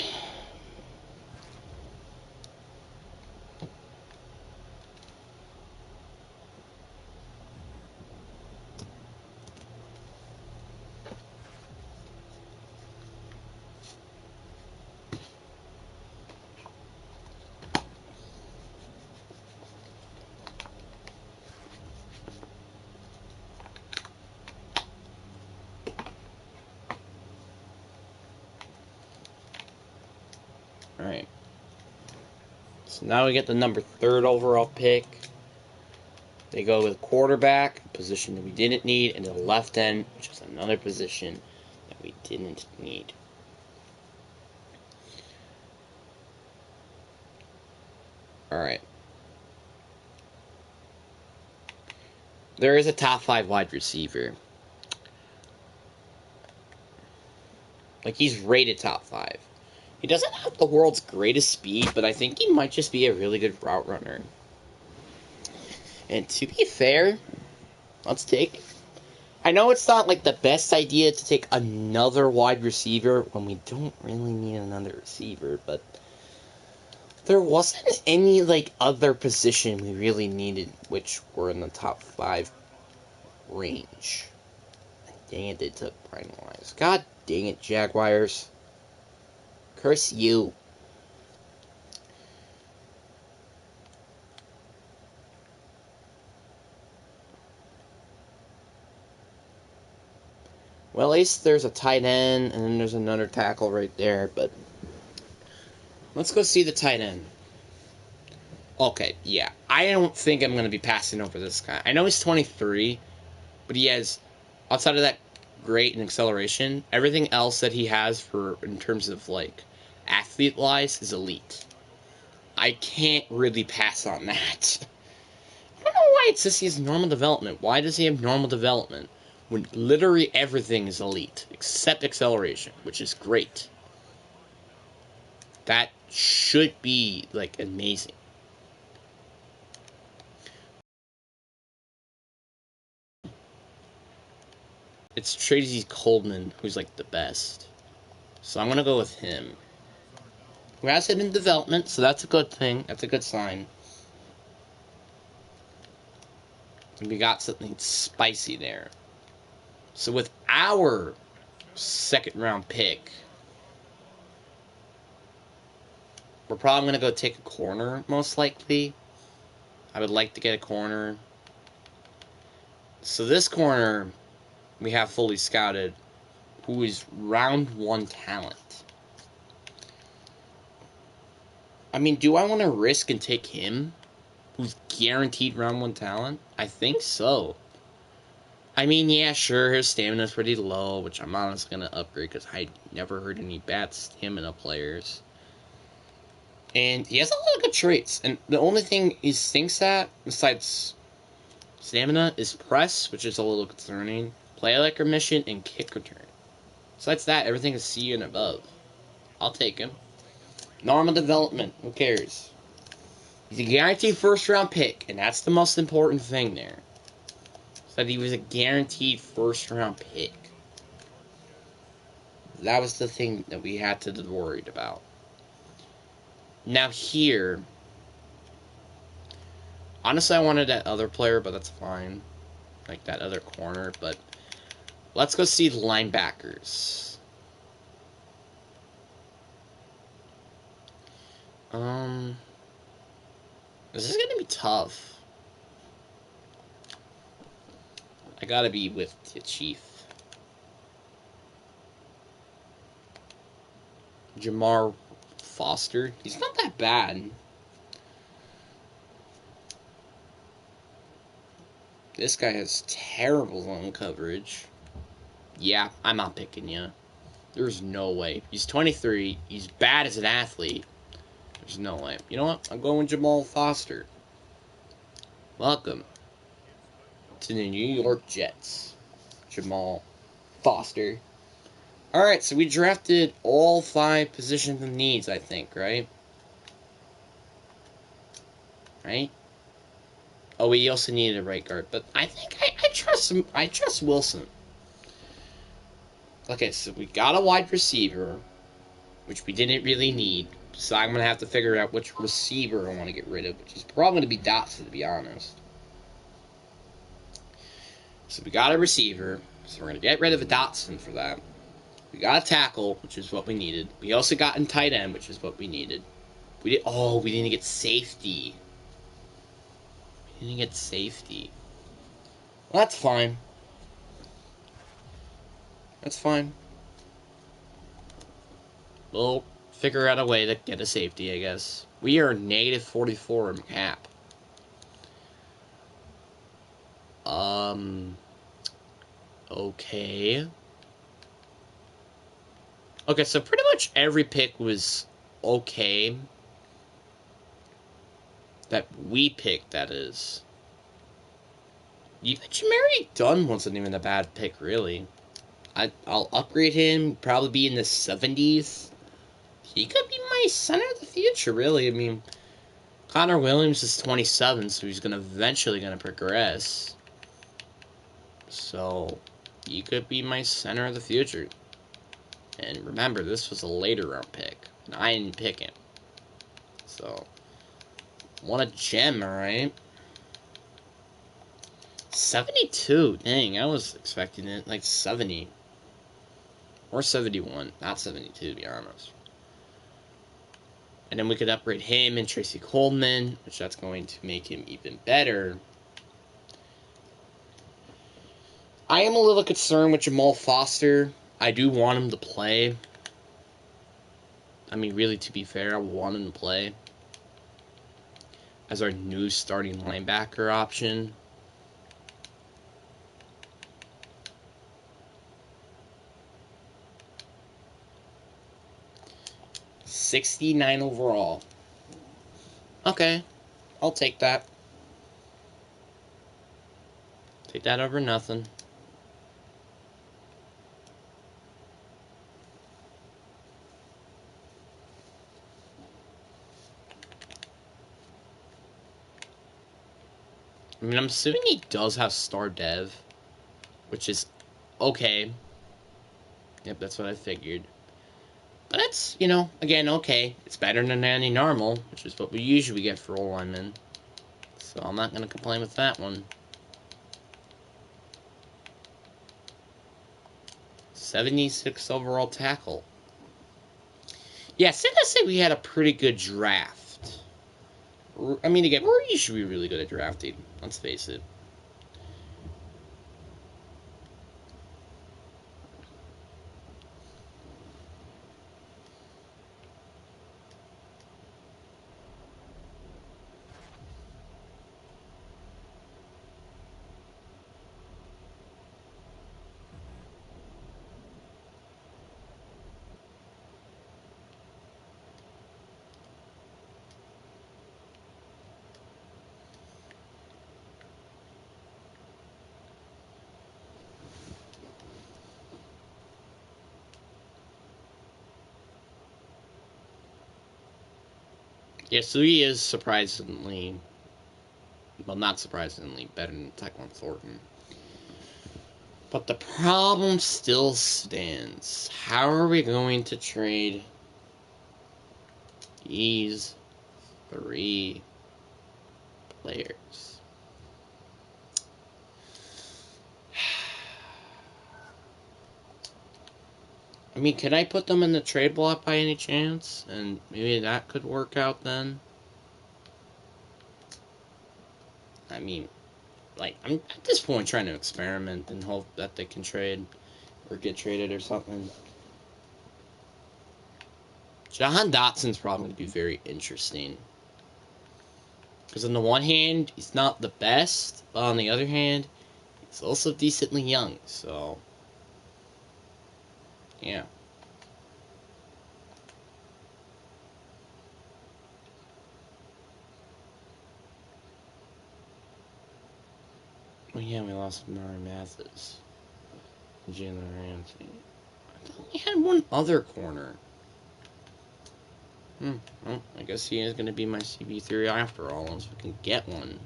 Alright. So now we get the number 3rd overall pick. They go with quarterback, a position that we didn't need, and the left end, which is another position that we didn't need. Alright. There is a top 5 wide receiver. Like, he's rated top 5. He doesn't have the world's greatest speed, but I think he might just be a really good route runner. And to be fair, let's take it. I know it's not, like, the best idea to take another wide receiver when we don't really need another receiver, but there wasn't any, like, other position we really needed, which were in the top 5 range. Dang it, they took Brian Wise. God dang it, Jaguars. Curse you. Well, at least there's a tight end, and then there's another tackle right there, but let's go see the tight end. Okay, yeah. I don't think I'm going to be passing over this guy. I know he's 23, but he has, outside of that great in acceleration, everything else that he has for in terms of, like, athlete-wise is elite. I can't really pass on that. I don't know why it says he has normal development. Why does he have normal development when literally everything is elite except acceleration, which is great? That should be, like, amazing. It's Tracy Coleman who's, like, the best. So I'm going to go with him. Who has it in development, so that's a good thing. That's a good sign. And we got something spicy there. So with our second round pick, we're probably going to go take a corner, most likely. I would like to get a corner. So this corner, we have fully scouted, who is round 1 talent. I mean, do I want to risk and take him, who's guaranteed round 1 talent? I think so. I mean, yeah, sure, his stamina's pretty low, which I'm honestly going to upgrade because I never heard any bad stamina players. And he has a lot of good traits. And the only thing he stinks at, besides stamina, is press, which is a little concerning, play like remission, and kick return. Besides that, everything is C and above. I'll take him. Normal development, who cares? He's a guaranteed first round pick, and that's the most important thing there. That he was a guaranteed first round pick. That was the thing that we had to be worried about. Now here, honestly I wanted that other player, but that's fine. Like that other corner, but let's go see the linebackers. This is gonna be tough. I gotta be with the Chief. Jamar Foster. He's not that bad. This guy has terrible zone coverage. Yeah, I'm not picking you. There's no way. He's 23. He's bad as an athlete. There's no way. You know what? I'm going with Jamal Foster. Welcome to the New York Jets. Jamal Foster. Alright, so we drafted all 5 positions of needs, I think, right? Right? Oh, we also needed a right guard, but I think I trust him. I trust Wilson. Okay, so we got a wide receiver, which we didn't really need. So I'm going to have to figure out which receiver I want to get rid of, which is probably going to be Dotson, to be honest. So we got a receiver, so we're going to get rid of a Dotson for that. We got a tackle, which is what we needed. We also got a tight end, which is what we needed. We didn't get safety. We didn't get safety. Well, that's fine. That's fine. We'll figure out a way to get a safety, I guess. We are negative 44 in cap. Okay. Okay, so pretty much every pick was okay. That we picked, that is. Even Jamari Dunn wasn't even a bad pick, really. I'll upgrade him, probably be in the 70s. He could be my center of the future, really. I mean, Connor Williams is 27, so he's eventually going to progress. So, he could be my center of the future. And remember, this was a later round pick, and I didn't pick him. So, what a gem, alright? 72, dang, I was expecting it like 70. Or 71, not 72 to be honest. And then we could upgrade him and Tracy Coleman, which that's going to make him even better. I am a little concerned with Jamal Foster. I do want him to play. I mean, really, to be fair, I want him to play as our new starting linebacker option. $69 overall. Okay, I'll take that. Take that over nothing. I mean, I'm assuming he does have star dev, which is okay. Yep, that's what I figured. But that's, you know, again, okay. It's better than any normal, which is what we usually get for all linemen. So I'm not going to complain with that one. 76 overall tackle. Yeah, so let's say we had a pretty good draft. I mean, again, we're usually really good at drafting. Let's face it. Yeah, so he is surprisingly, well, not surprisingly, better than Tyquan Thornton. But the problem still stands. How are we going to trade these 3 players? I mean, can I put them in the trade block by any chance? And maybe that could work out then? I mean, like, I'm at this point trying to experiment and hope that they can trade or get traded or something. Jahan Dotson's probably going to be very interesting. Because on the one hand, he's not the best, but on the other hand, he's also decently young, so... yeah. Well, yeah, we lost Mari Mathis. Jalen Ramsey. I thought we had one other corner. Well, I guess he is going to be my CB3 after all, unless we can get one.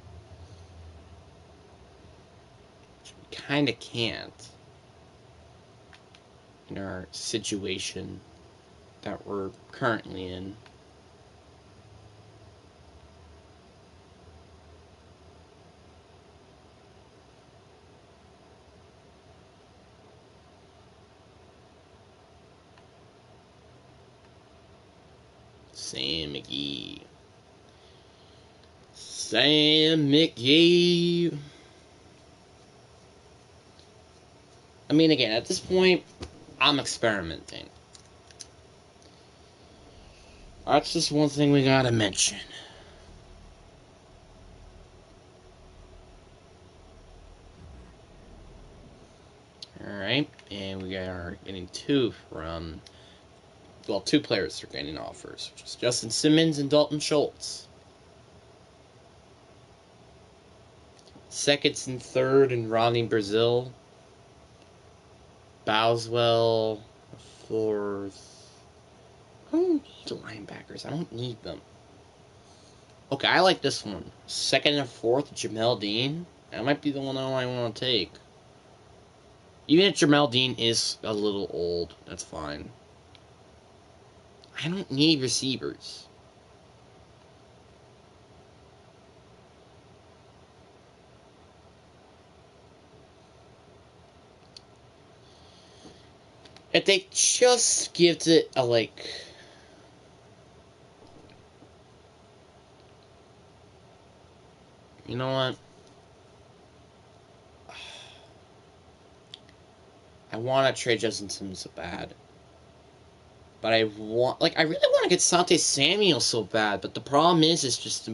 Which we kind of can't. In our situation that we're currently in. Sam McGee. Sam McGee. I mean, again, at this point, I'm experimenting. That's just one thing we gotta mention. Alright, and we are getting 2 from... well, 2 players are getting offers, which is Justin Simmons and Dalton Schultz. 2nd and 3rd in Ronnie Brazil. Boswell, 4th. I don't need linebackers. I don't need them. Okay, I like this one. 2nd and 4th, Jamel Dean. That might be the one I want to take. Even if Jamel Dean is a little old, that's fine. I don't need receivers. If they just gives it a, like... you know what? I want to trade Justin Simmons so bad. But I want... like, I really want to get Sante Samuel so bad. But the problem is, it's just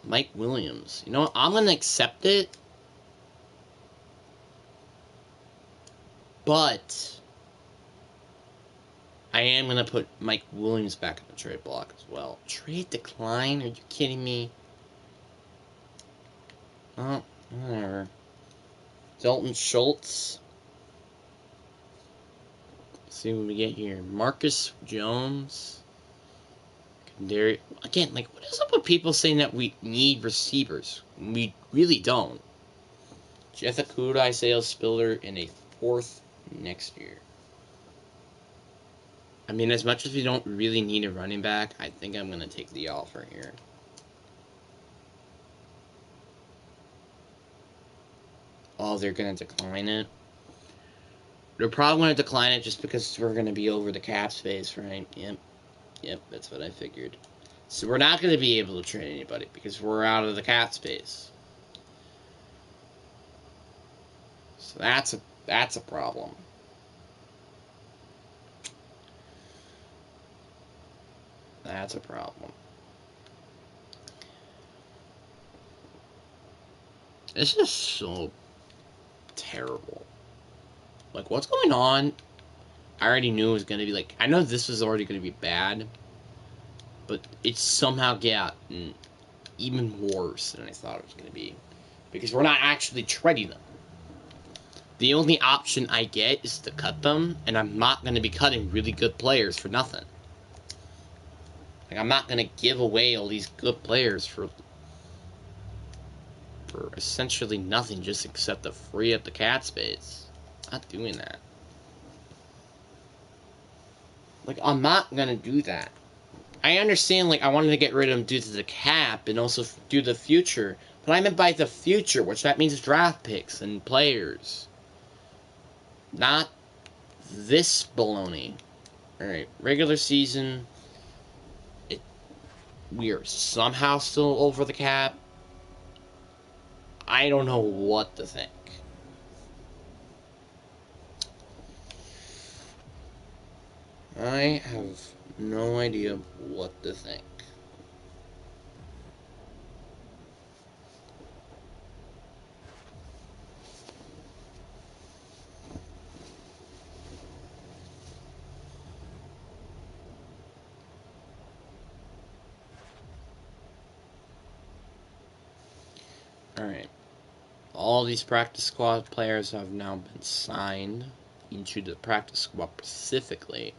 Mike Williams. You know what? I'm going to accept it. But I am going to put Mike Williams back in the trade block as well. Trade decline? Are you kidding me? Oh, whatever. Dalton Schultz. Let's see what we get here. Marcus Jones. Again, like, what is up with people saying that we need receivers? We really don't. Jeff Okuda, Isaiah Spiller in a 4th next year. I mean, as much as we don't really need a running back, I think I'm going to take the offer here. Oh, they're going to decline it? They're probably going to decline it just because we're going to be over the cap space, right? Yep, that's what I figured. So we're not going to be able to trade anybody because we're out of the cap space. So that's a problem. That's a problem. This is so terrible. Like, what's going on? I already knew it was going to be like... I know this was already going to be bad, but it's somehow gotten even worse than I thought it was going to be. Because we're not actually trading them. The only option I get is to cut them, and I'm not going to be cutting really good players for nothing. Like, I'm not going to give away all these good players for essentially nothing, just except to free up the cat space. I'm not doing that. Like, I'm not going to do that. I understand, like, I wanted to get rid of them due to the cap and also due to the future. But I meant by the future, which that means draft picks and players. Not this baloney. Alright, regular season. We are somehow still over the cap. I don't know what to think. I have no idea what to think. Alright. All these practice squad players have now been signed into the practice squad specifically.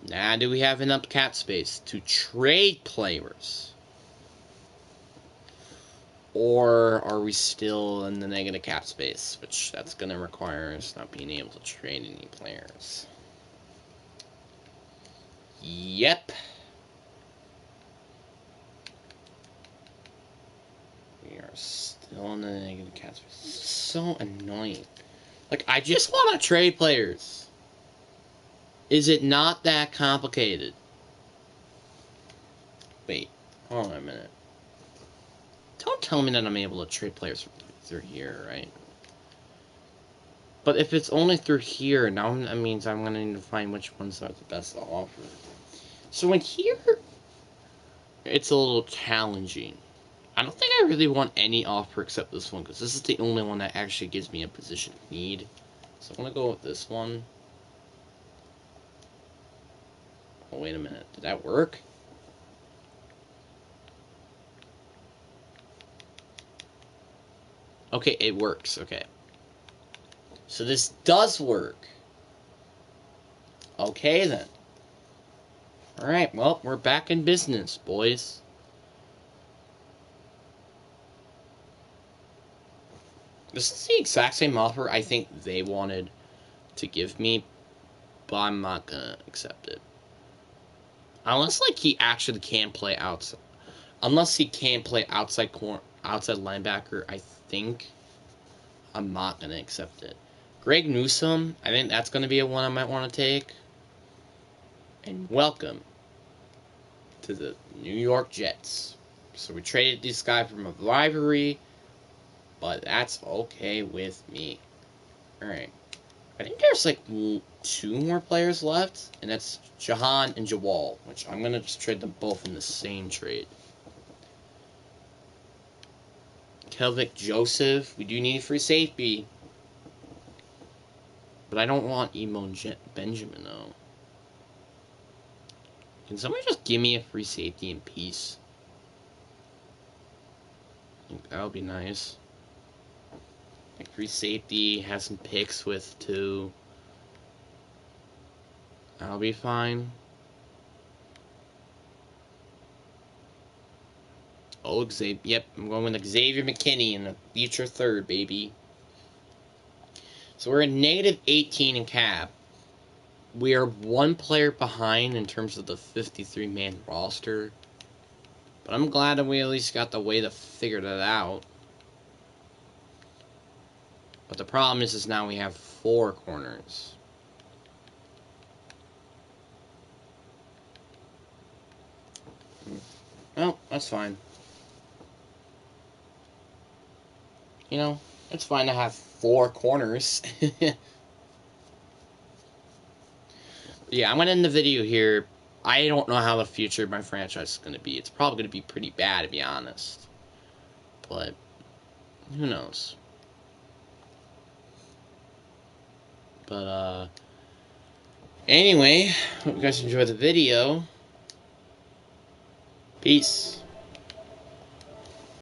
Now, do we have enough cap space to trade players? Or are we still in the negative cap space? Which that's going to require us not being able to trade any players. Yep. We are still in the negative cap space. So annoying. Like, I just want to trade players. Is it not that complicated? Wait, hold on a minute. Don't tell me that I'm able to trade players through here, right? But if it's only through here, now that means I'm going to need to find which ones are the best to offer. So in here, it's a little challenging. I don't think I really want any offer except this one, because this is the only one that actually gives me a position of need. So I'm going to go with this one. Oh, wait a minute. Did that work? Okay, it works. Okay. So this does work. Okay, then. Alright, well, we're back in business, boys. This is the exact same offer I think they wanted to give me, but I'm not gonna accept it. Unless, like, he actually can play outside. Unless he can play outside linebacker, I think I'm not gonna accept it. Greg Newsome, I think that's gonna be a one I might want to take. And welcome to the New York Jets. So we traded this guy from a rivalry, but that's okay with me. Alright. I think there's like 2 more players left, and that's Jahan and Jawal, which I'm going to just trade them both in the same trade. Kelvic Joseph, we do need a free safety. But I don't want Emo Benjamin, though. Can somebody just give me a free safety in peace? I think that would be nice. Like, free safety, have some picks with, too. That'll be fine. Oh, Xavier. Yep, I'm going with Xavier McKinney in the future third, baby. So we're at negative 18 in cap. We are 1 player behind in terms of the 53-man roster. But I'm glad that we at least got the way to figure that out. But the problem is now we have 4 corners. Well, that's fine. You know, it's fine to have 4 corners. Yeah, I'm going to end the video here. I don't know how the future of my franchise is going to be. It's probably going to be pretty bad, to be honest. But, who knows? But, anyway, hope you guys enjoyed the video. Peace.